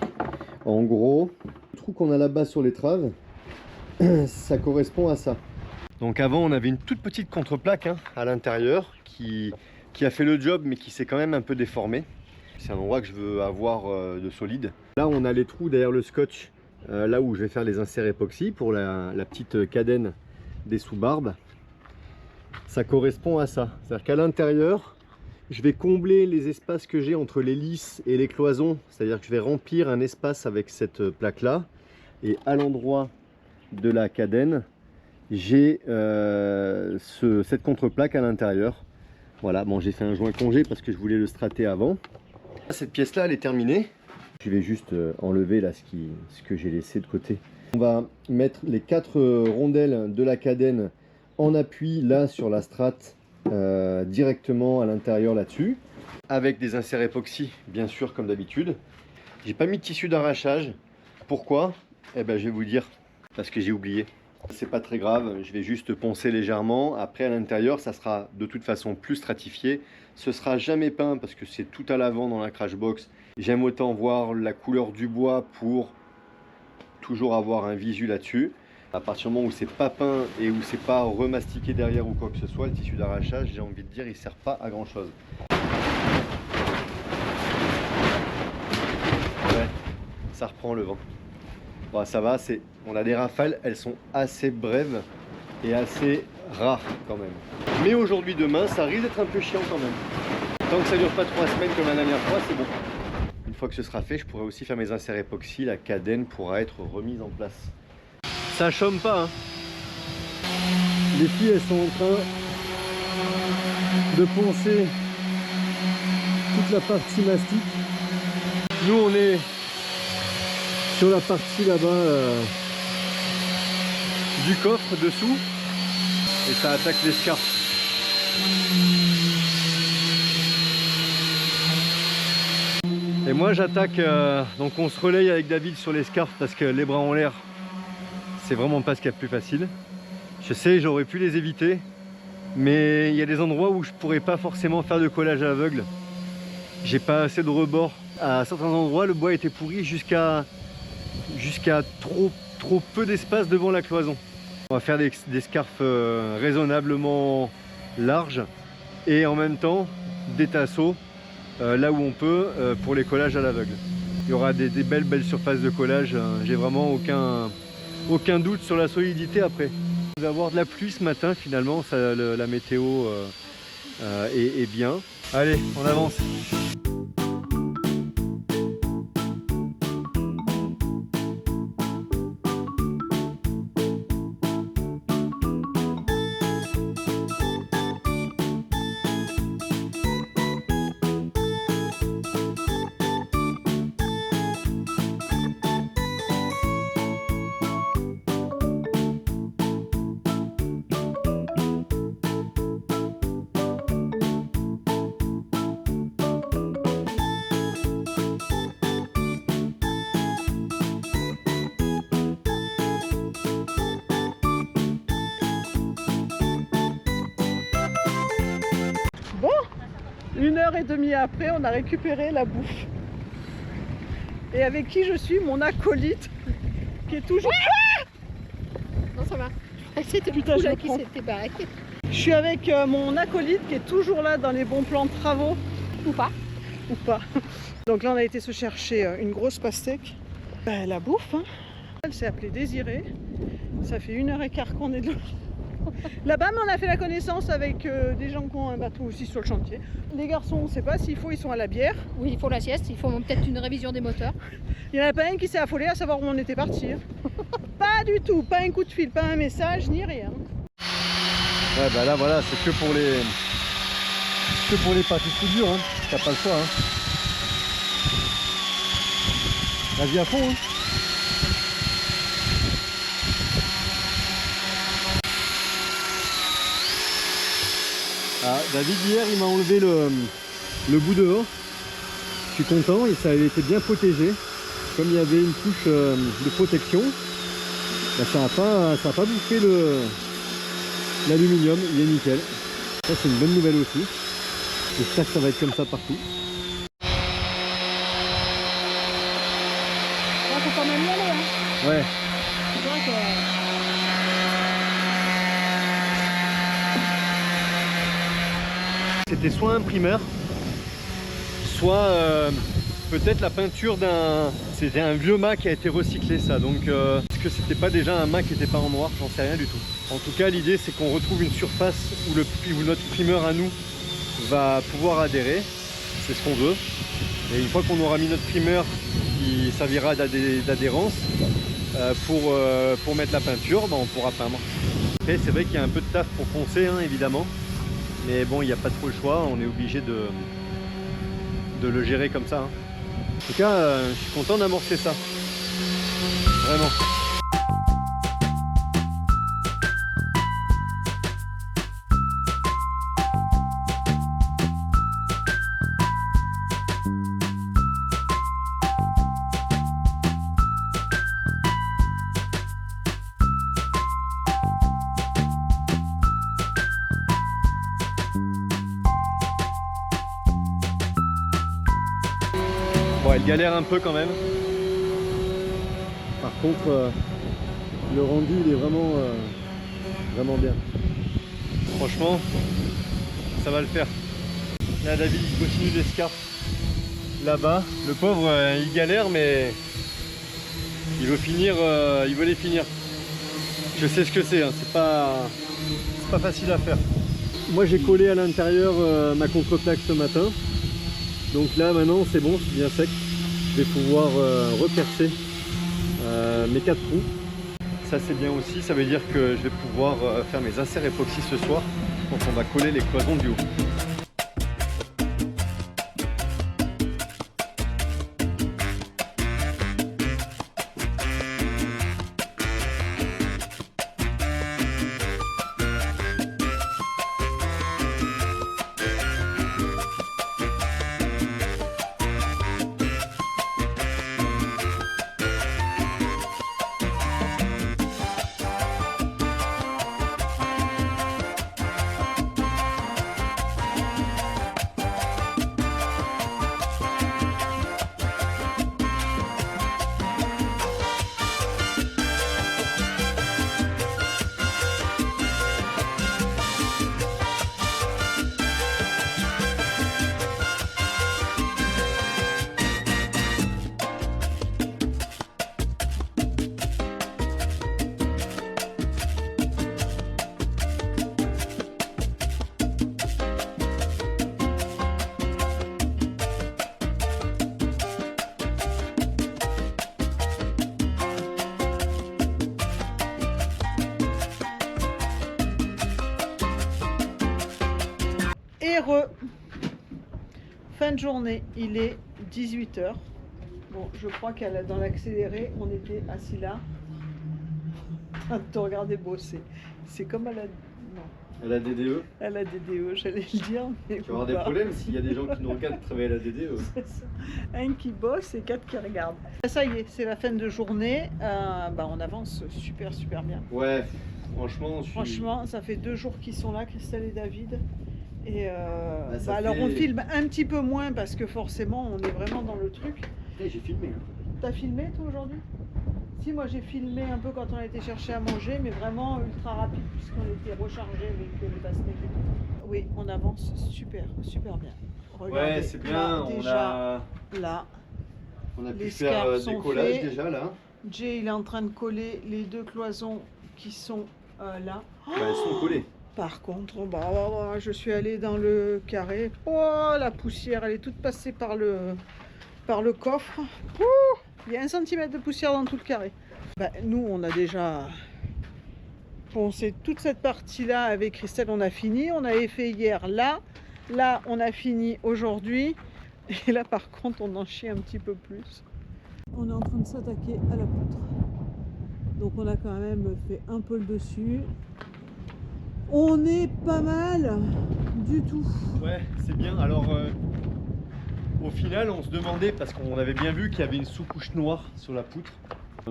En gros, le trou qu'on a là-bas sur l'étrave, ça correspond à ça. Donc avant on avait une toute petite contreplaque à l'intérieur qui a fait le job mais qui s'est quand même un peu déformé. C'est un endroit que je veux avoir de solide. Là on a les trous derrière le scotch, là où je vais faire les inserts époxy pour la petite cadène des sous-barbes. Ça correspond à ça. C'est-à-dire qu'à l'intérieur, je vais combler les espaces que j'ai entre les lisses et les cloisons. C'est-à-dire que je vais remplir un espace avec cette plaque-là. Et à l'endroit de la cadène, j'ai cette contreplaque à l'intérieur. Voilà, bon j'ai fait un joint congé parce que je voulais le strater avant. Cette pièce-là, elle est terminée. Je vais juste enlever là ce que j'ai laissé de côté. On va mettre les 4 rondelles de la cadène en appui là sur la strate directement à l'intérieur là-dessus. Avec des inserts époxy, bien sûr, comme d'habitude. J'ai pas mis de tissu d'arrachage. Pourquoi? Eh ben, je vais vous dire, parce que j'ai oublié. C'est pas très grave, je vais juste poncer légèrement. Après à l'intérieur ça sera de toute façon plus stratifié. Ce sera jamais peint parce que c'est tout à l'avant dans la crash box. J'aime autant voir la couleur du bois pour toujours avoir un visu là-dessus. À partir du moment où c'est pas peint et où c'est pas remastiqué derrière ou quoi que ce soit, le tissu d'arrachage, j'ai envie de dire, il sert pas à grand chose. Ouais, ça reprend le vent. Bon, ça va, on a des rafales, elles sont assez brèves et assez rares quand même. Mais aujourd'hui, demain, ça risque d'être un peu chiant quand même. Tant que ça dure pas 3 semaines comme la dernière fois, c'est bon. Une fois que ce sera fait, je pourrai aussi faire mes inserts époxy, la cadène pourra être remise en place. Ça chôme pas, hein. Les filles, elles sont en train de poncer toute la partie mastic. Nous, on est sur la partie là-bas du coffre dessous et ça attaque l'escarpe. Et moi j'attaque, donc on se relaye avec David sur l'escarpe parce que les bras en l'air c'est vraiment pas ce qu'il y a de plus facile. Je sais, j'aurais pu les éviter, mais il y a des endroits où je pourrais pas forcément faire de collage à l'aveugle. J'ai pas assez de rebord. À certains endroits le bois était pourri jusqu'à trop peu d'espace devant la cloison. On va faire des scarfs raisonnablement larges et en même temps des tasseaux là où on peut pour les collages à l'aveugle. Il y aura des belles surfaces de collage, j'ai vraiment aucun doute sur la solidité après. On va avoir de la pluie ce matin finalement, la météo est bien. Allez, on avance. 1h30 après, on a récupéré la bouffe. Et avec qui je suis, mon acolyte, qui est toujours... Non, ça va. C'était Putain, le je là le qui prends. s'était barré. Je suis avec mon acolyte qui est toujours là dans les bons plans de travaux. Ou pas. Ou pas. Donc là, on a été se chercher une grosse pastèque. La bouffe, hein. Elle s'est appelée Désirée. Ça fait 1h15 qu'on est là-bas, mais on a fait la connaissance avec des gens qui ont un bateau aussi sur le chantier. Les garçons, on ne sait pas s'il faut, ils sont à la bière. Oui, il faut la sieste, il faut peut-être une révision des moteurs. Il n'y en a pas un qui s'est affolé à savoir où on était parti. Pas du tout, pas un coup de fil, pas un message, ni rien. Ouais, bah là, voilà, c'est que pour les parties tout dures, hein. T'as pas le choix, hein. Vas-y à fond, hein. Ah, David hier il m'a enlevé le bout dehors. Je suis content et ça avait été bien protégé. Comme il y avait une couche de protection, bah, ça n'a pas bouffé l'aluminium, il est nickel. Ça c'est une bonne nouvelle aussi. J'espère que ça va être comme ça partout. Là, faut quand même y aller, hein. Ouais. C'est vrai que... C'était soit un primeur, soit peut-être la peinture d'un... C'était un vieux mât qui a été recyclé ça, donc est-ce que c'était pas déjà un mât qui était pas en noir? J'en sais rien du tout. En tout cas l'idée c'est qu'on retrouve une surface où notre primeur à nous va pouvoir adhérer, c'est ce qu'on veut. Et une fois qu'on aura mis notre primeur qui servira d'adhérence pour mettre la peinture, bah, on pourra peindre. Après c'est vrai qu'il y a un peu de taf pour poncer hein, évidemment. Mais bon, il n'y a pas trop le choix, on est obligé de le gérer comme ça. Hein. En tout cas, je suis content d'amorcer ça. Vraiment. Bon, elle galère un peu quand même. Par contre, le rendu il est vraiment bien. Franchement, ça va le faire. Là, David il continue l'escarpe là-bas. Le pauvre, il galère, mais il veut finir. Il veut les finir. Je sais ce que c'est. Hein. C'est pas facile à faire. Moi, j'ai collé à l'intérieur ma contreplaque ce matin. Donc là maintenant c'est bon, c'est bien sec. Je vais pouvoir repercer mes 4 trous. Ça c'est bien aussi, ça veut dire que je vais pouvoir faire mes inserts époxy ce soir. Donc on va coller les cloisons du haut. Fin de journée, il est 18 h. Bon, je crois qu'elle dans l'accéléré, on était assis là, en train de te regarder bosser. C'est comme elle a... Non. Elle a DDE. Elle a DDE, j'allais le dire. Mais tu vas avoir des problèmes s'il y a des gens qui nous regardent travailler à la DDE. C'est ça. Un qui bosse et 4 qui regardent. Ça y est, c'est la fin de journée. On avance super bien. Ouais, franchement, Franchement, ça fait 2 jours qu'ils sont là, Christelle et David. Et ça alors fait- on filme un petit peu moins parce que forcément on est vraiment dans le truc. J'ai filmé. T'as filmé toi aujourd'hui? Si, moi j'ai filmé un peu quand on a été chercher à manger, mais vraiment ultra rapide puisqu'on était rechargé avec le passe-neige et tout. Oui, on avance super, super bien. Regardez, Ouais, c'est bien. là, On déjà, a, là, on a pu les faire scarpes des sont collages faits. déjà là. Jay il est en train de coller les deux cloisons qui sont là. Bah, elles sont collées. Par contre, je suis allée dans le carré. Oh, la poussière, elle est toute passée par le coffre. Ouh, il y a 1 centimètre de poussière dans tout le carré. Bah, nous, on a déjà poncé toute cette partie-là avec Christelle. On a fini. On avait fait hier là. Là, on a fini aujourd'hui. Et là, par contre, on en chie un petit peu plus. On est en train de s'attaquer à la poutre. Donc, on a quand même fait un peu le dessus. On est pas mal du tout. Ouais, c'est bien. Alors, au final, on se demandait, parce qu'on avait bien vu qu'il y avait une sous-couche noire sur la poutre.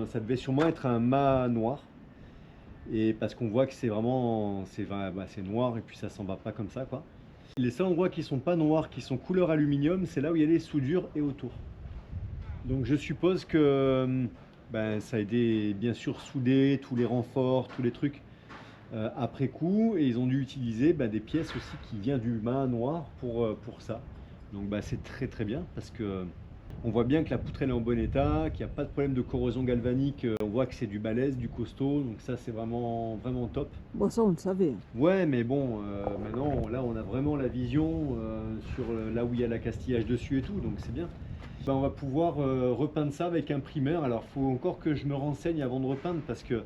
Ça devait sûrement être un mât noir. Et parce qu'on voit que c'est vraiment, c'est noir et puis ça s'en va pas comme ça, quoi. Les seuls endroits qui sont pas noirs, qui sont couleur aluminium, c'est là où il y a les soudures et autour. Donc je suppose que ça a été bien sûr soudé, tous les renforts, tous les trucs après coup, et ils ont dû utiliser des pièces aussi qui viennent du mât noir pour ça. Donc c'est très très bien parce que on voit bien que la poutre elle est en bon état, qu'il n'y a pas de problème de corrosion galvanique, on voit que c'est du balèze, du costaud, donc ça c'est vraiment vraiment top. Bon, ça on le savait. Ouais, mais bon, maintenant là on a vraiment la vision sur là où il y a l'accastillage dessus et tout, donc c'est bien. On va pouvoir repeindre ça avec un primer. Alors il faut encore que je me renseigne avant de repeindre parce que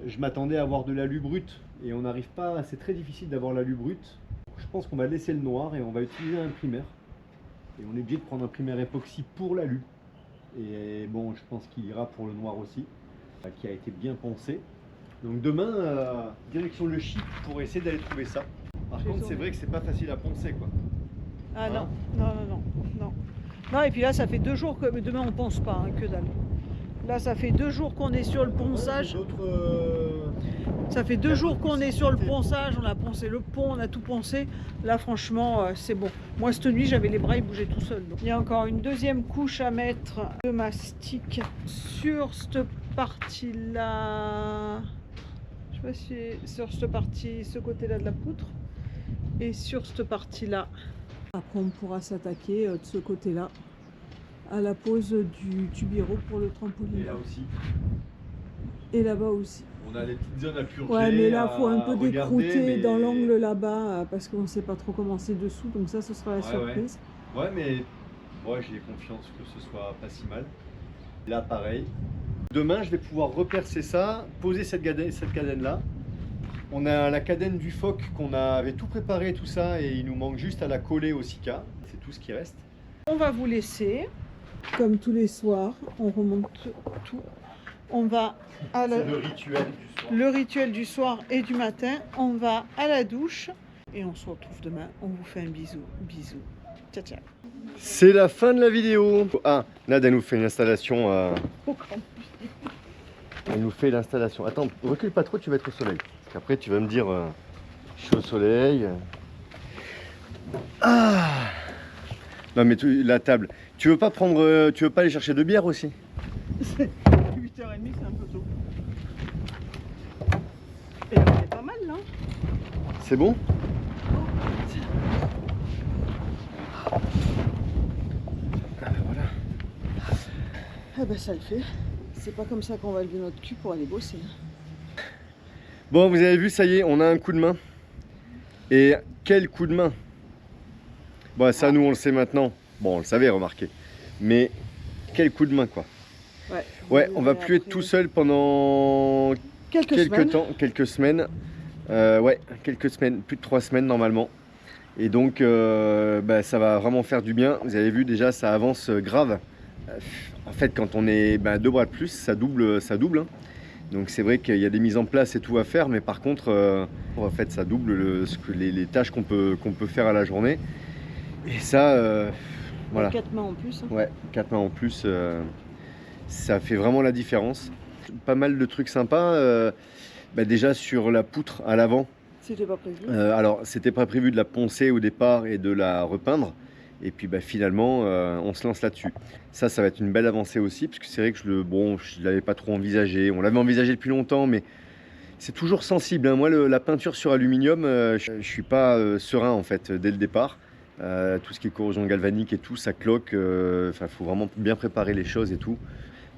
je m'attendais à avoir de l'alu brut et on n'arrive pas, c'est très difficile d'avoir l'alu brut. Je pense qu'on va laisser le noir et on va utiliser un primer. Et on est obligé de prendre un primer époxy pour l'alu. Et bon, je pense qu'il ira pour le noir aussi, qui a été bien pensé. Donc demain, direction le Chypre pour essayer d'aller trouver ça. Par contre, c'est vrai que c'est pas facile à poncer, quoi. Ah non, non. Non, et puis là, ça fait 2 jours que demain on pense pas, hein, que dalle. Là, ça fait 2 jours qu'on est sur le ponçage. Ça fait 2 jours qu'on est sur le ponçage, on a poncé le pont, on a tout poncé. Là, franchement, c'est bon. Moi, cette nuit, j'avais les bras, ils bougeaient tout seuls. Donc. Il y a encore une deuxième couche à mettre de mastic sur cette partie-là. Je sais pas si sur cette partie, ce côté-là de la poutre. Et sur cette partie-là. Après, on pourra s'attaquer de ce côté-là à la pose du tubiro pour le trampoline. Et là aussi. Et là-bas aussi. On a les petites zones à purger. Ouais, mais là, il faut un peu regarder, décrouter mais... dans l'angle là-bas parce qu'on ne sait pas trop comment c'est dessous. Donc ça, ce sera la surprise. Ouais, mais moi, j'ai confiance que ce soit pas si mal. Là, pareil. Demain, je vais pouvoir repercer ça, poser cette cadène-là. On a la cadène du phoque qu'on avait tout préparé, tout ça, et il nous manque juste à la coller au Sika. C'est tout ce qui reste. On va vous laisser. Comme tous les soirs, on remonte tout. On va à C'est le rituel du soir. Le rituel du soir et du matin. On va à la douche et on se retrouve demain. On vous fait un bisou. Bisous. Ciao, ciao. C'est la fin de la vidéo. Ah, Nad, elle nous fait une installation. Elle nous fait l'installation. Attends, recule pas trop, tu vas être au soleil. Parce qu'après, tu vas me dire, je suis au soleil. Ah. Non mais la table. Tu veux pas prendre, tu veux pas aller chercher 2 bières aussi? 8h30, c'est un peu tôt. Et on est pas mal là. C'est bon? Ah ben voilà. Ah ben ça le fait. C'est pas comme ça qu'on va lever notre cul pour aller bosser. Bon, vous avez vu, ça y est, on a un coup de main. Et quel coup de main! Bon, ça, nous, on le sait maintenant. Bon, on le savait, remarquez. Mais quel coup de main, quoi. Ouais, on va plus être tout seul pendant quelques semaines. Ouais, quelques semaines, plus de 3 semaines normalement. Et donc, ça va vraiment faire du bien. Vous avez vu, déjà, ça avance grave. En fait, quand on est 2 bras de plus, ça double. Hein. Donc c'est vrai qu'il y a des mises en place et tout à faire, mais par contre, en fait, ça double les tâches qu'on peut faire à la journée. Et ça, voilà. 4 mains en plus. Hein. Ouais, 4 mains en plus, ça fait vraiment la différence. Pas mal de trucs sympas. Déjà sur la poutre à l'avant, C'était pas prévu. Alors, c'était pas prévu de la poncer au départ et de la repeindre. Et puis bah, finalement, on se lance là-dessus. Ça va être une belle avancée aussi, parce que c'est vrai que je ne l'avais pas trop envisagé. On l'avait envisagé depuis longtemps, mais c'est toujours sensible. Hein. Moi, la peinture sur aluminium, je ne suis pas serein en fait dès le départ. Tout ce qui est corrosion galvanique et tout, ça cloque. Enfin, faut vraiment bien préparer les choses et tout.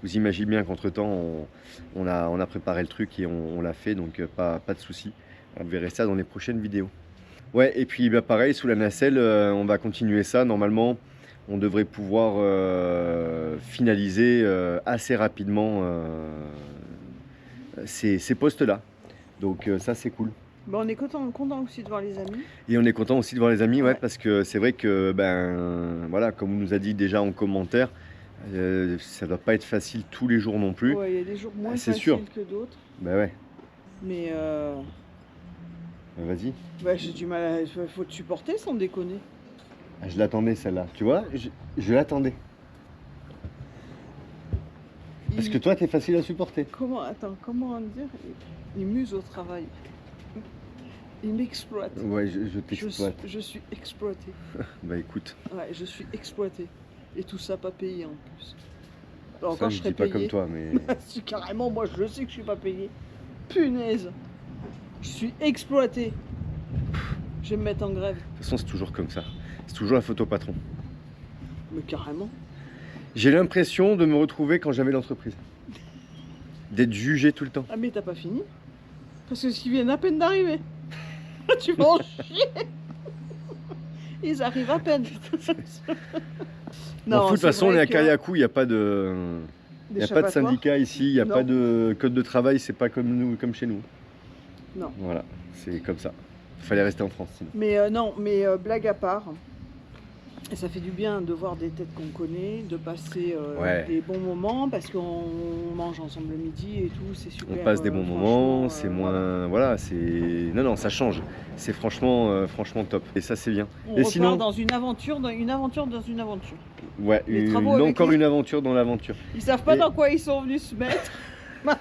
Vous imaginez bien qu'entre-temps, on a préparé le truc et on l'a fait, donc pas de souci. Vous verrez ça dans les prochaines vidéos. Ouais, et puis bah, pareil, sous la nacelle, on va continuer ça. Normalement, on devrait pouvoir finaliser assez rapidement ces postes-là. Donc ça, c'est cool. Bon, on est content aussi de voir les amis. Et on est content aussi de voir les amis, ouais, parce que c'est vrai que, ben, voilà, comme on nous a dit déjà en commentaire, ça ne doit pas être facile tous les jours non plus. Ouais, il y a des jours moins c'est faciles sûr. que d'autres. Bah ouais. Mais Vas-y. bah, j'ai du mal à... Faut te supporter sans déconner. Ah, je l'attendais celle-là, tu vois, je l'attendais. Parce que toi, t'es facile à supporter. Comment dire? Il muse au travail. Il m'exploite. Ouais, je t'exploite. Je suis exploité. Bah écoute. Ouais, je suis exploité. Et tout ça pas payé en plus. Alors, Ça, quand je serai dis pas payé, comme toi, mais... si carrément, moi je le sais que je suis pas payé. Punaise. Je suis exploité. Je vais me mettre en grève. De toute façon, c'est toujours comme ça. C'est toujours la photo patron. Mais carrément. J'ai l'impression de me retrouver quand j'avais l'entreprise. D'être jugé tout le temps. Ah mais t'as pas fini? Parce que qu'ils viennent à peine d'arriver. Tu vas en chier. Ils arrivent à peine. Non, de toute façon, on est à Kayaku, il n'y a pas de... Il n'y a pas de D'échappatoire. syndicat ici, il n'y a Non. pas de code de travail, c'est pas comme chez nous. Non. Voilà, c'est comme ça. Il fallait rester en France sinon. Mais non, mais blague à part, et ça fait du bien de voir des têtes qu'on connaît, de passer Ouais. des bons moments, parce qu'on mange ensemble le midi et tout, c'est super. On passe des bons moments, c'est moins... Voilà, c'est... Non, ça change. C'est franchement top. Et ça, c'est bien. On Et repart sinon... dans une aventure, dans une aventure, dans une aventure. Ouais, Les travaux avec encore les- une aventure dans l'aventure. Ils savent pas Et- dans quoi ils sont venus se mettre.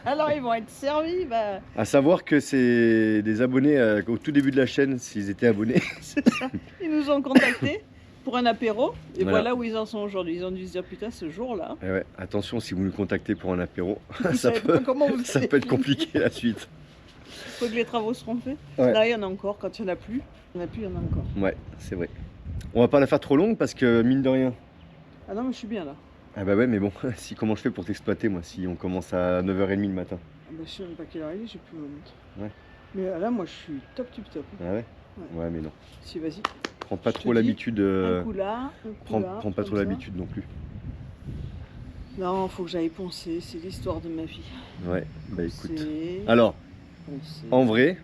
Alors ils vont être servis. Bah, À savoir que c'est des abonnés au tout début de la chaîne, s'ils étaient abonnés. c'est ça. Ils nous ont contactés pour un apéro. Et Voilà. voilà où ils en sont aujourd'hui. Ils ont dû se dire putain ce jour-là. Eh ouais, attention, si vous nous contactez pour un apéro, Vous ça savez pas peut, comment vous ça allez peut être finir. compliqué la suite. Faut que les travaux seront faits. Ouais. Là il y en a encore. Quand il n'y en a plus, il y en a plus, il y en a encore. Ouais, c'est vrai. On va pas la faire trop longue parce que mine de rien. Ah non mais je suis bien là. Ah bah ouais, mais bon, si comment je fais pour t'exploiter moi si on commence à 9h30 le matin? Ah bah, je sais même pas quelle heure il est, j'ai plus ma montre. Ouais. Mais là moi je suis top top top. Ah ouais? Ouais. Ouais, mais non. Si vas-y. Prends pas Je te trop dis, l'habitude. Un coup là, un coup Prends là. pas comme trop ça. l'habitude non plus. Non, faut que j'aille poncer, c'est l'histoire de ma vie. Ouais, bah écoute. Poncer, Alors, poncer, en vrai,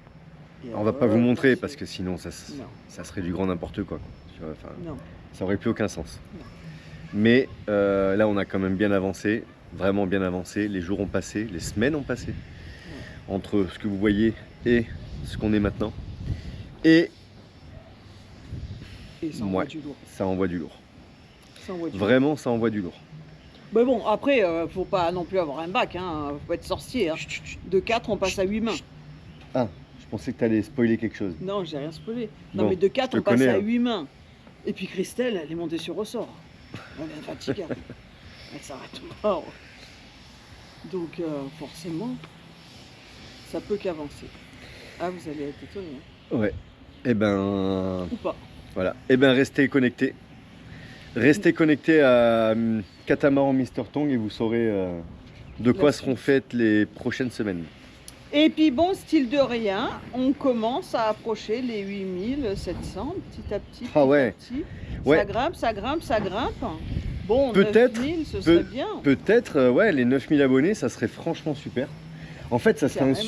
et on va pas vous montrer poncer. parce que sinon Non, ça serait du grand n'importe quoi. Tu vois, enfin, non. ça aurait plus aucun sens. Non. Mais là, on a quand même bien avancé, vraiment bien avancé. Les jours ont passé, les semaines ont passé. Entre ce que vous voyez et ce qu'on est maintenant. Et Et ça envoie Ouais. du lourd. ça envoie du lourd. Ça envoie du lourd. Vraiment, ça envoie du lourd. Mais bon, après, faut pas non plus avoir un bac, hein. Faut pas être sorcier. Hein. De 4, on passe à 8 mains. Ah, je pensais que tu allais spoiler quelque chose. Non, j'ai rien spoilé. Non, Bon, mais de 4, je te on passe connais, à hein. 8 mains. Et puis Christelle, elle est montée sur ressort. Elle est fatiguée. Elle s'arrête pas. Donc, forcément, ça peut qu'avancer. Ah, vous allez être étonnés. Hein. Ouais. Eh ben, Ou pas. voilà. Eh ben, restez connectés. Restez connectés à Catamaran Mr. Tong et vous saurez de quoi La seront suite. faites les prochaines semaines. Et puis bon, style de rien, on commence à approcher les 8700 petit à petit. Ah ouais. Petit à petit. Ouais. Ça grimpe, ça grimpe, ça grimpe. Bon, Peut-être, 9000, ce serait bien. Peut-être, ouais, les 9000 abonnés, ça serait franchement super. En fait, ça serait Carrément.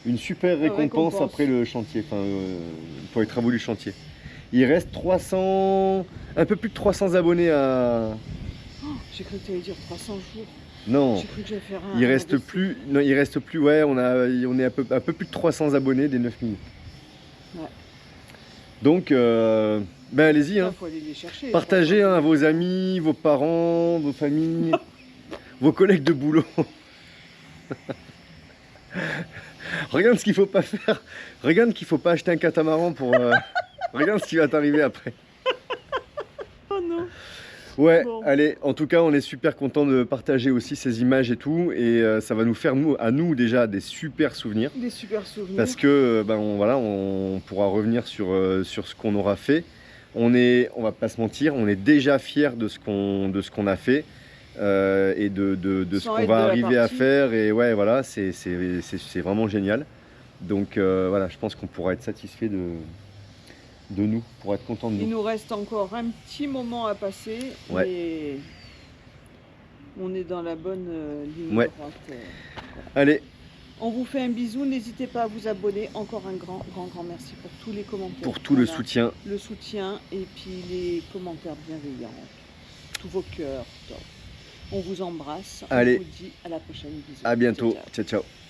une super récompense récompense. après le chantier, enfin, pour les travaux du chantier. Il reste 300, un peu plus de 300 abonnés à... Oh, j'ai cru que tu allais dire 300 jours. Non, J'ai cru que j'allais faire un. il reste ABC. plus, non, il reste plus, ouais, on est un peu plus de 300 abonnés des 9000. Ouais. Donc, ben allez-y, Là, hein. faut aller les chercher. Partagez franchement. hein, à vos amis, vos parents, vos familles, vos collègues de boulot. Regarde ce qu'il faut pas faire. Regarde qu'il faut pas acheter un catamaran pour... Regarde ce qui va t'arriver après. Oh non. Ouais, Bon. allez, en tout cas, on est super content de partager aussi ces images et tout. Et ça va nous faire, à nous déjà, des super souvenirs. Des super souvenirs. Parce que, voilà, on pourra revenir sur ce qu'on aura fait. On va pas se mentir, on est déjà fiers de ce qu'on a fait. Et de ce qu'on va arriver à faire. Et ouais, voilà, c'est vraiment génial. Donc voilà, je pense qu'on pourra être satisfait de nous, pour être content de nous. Il nous reste encore un petit moment à passer. Ouais. Et on est dans la bonne ligne Ouais. droite. Allez, On vous fait un bisou, n'hésitez pas à vous abonner. Encore un grand merci pour tous les commentaires. pour tout le Voilà. soutien. Le soutien et puis les commentaires bienveillants. Tous vos cœurs. Top. On vous embrasse. Allez. On vous dit à la prochaine. Bisous. À bientôt. Ciao, ciao. Ciao, ciao.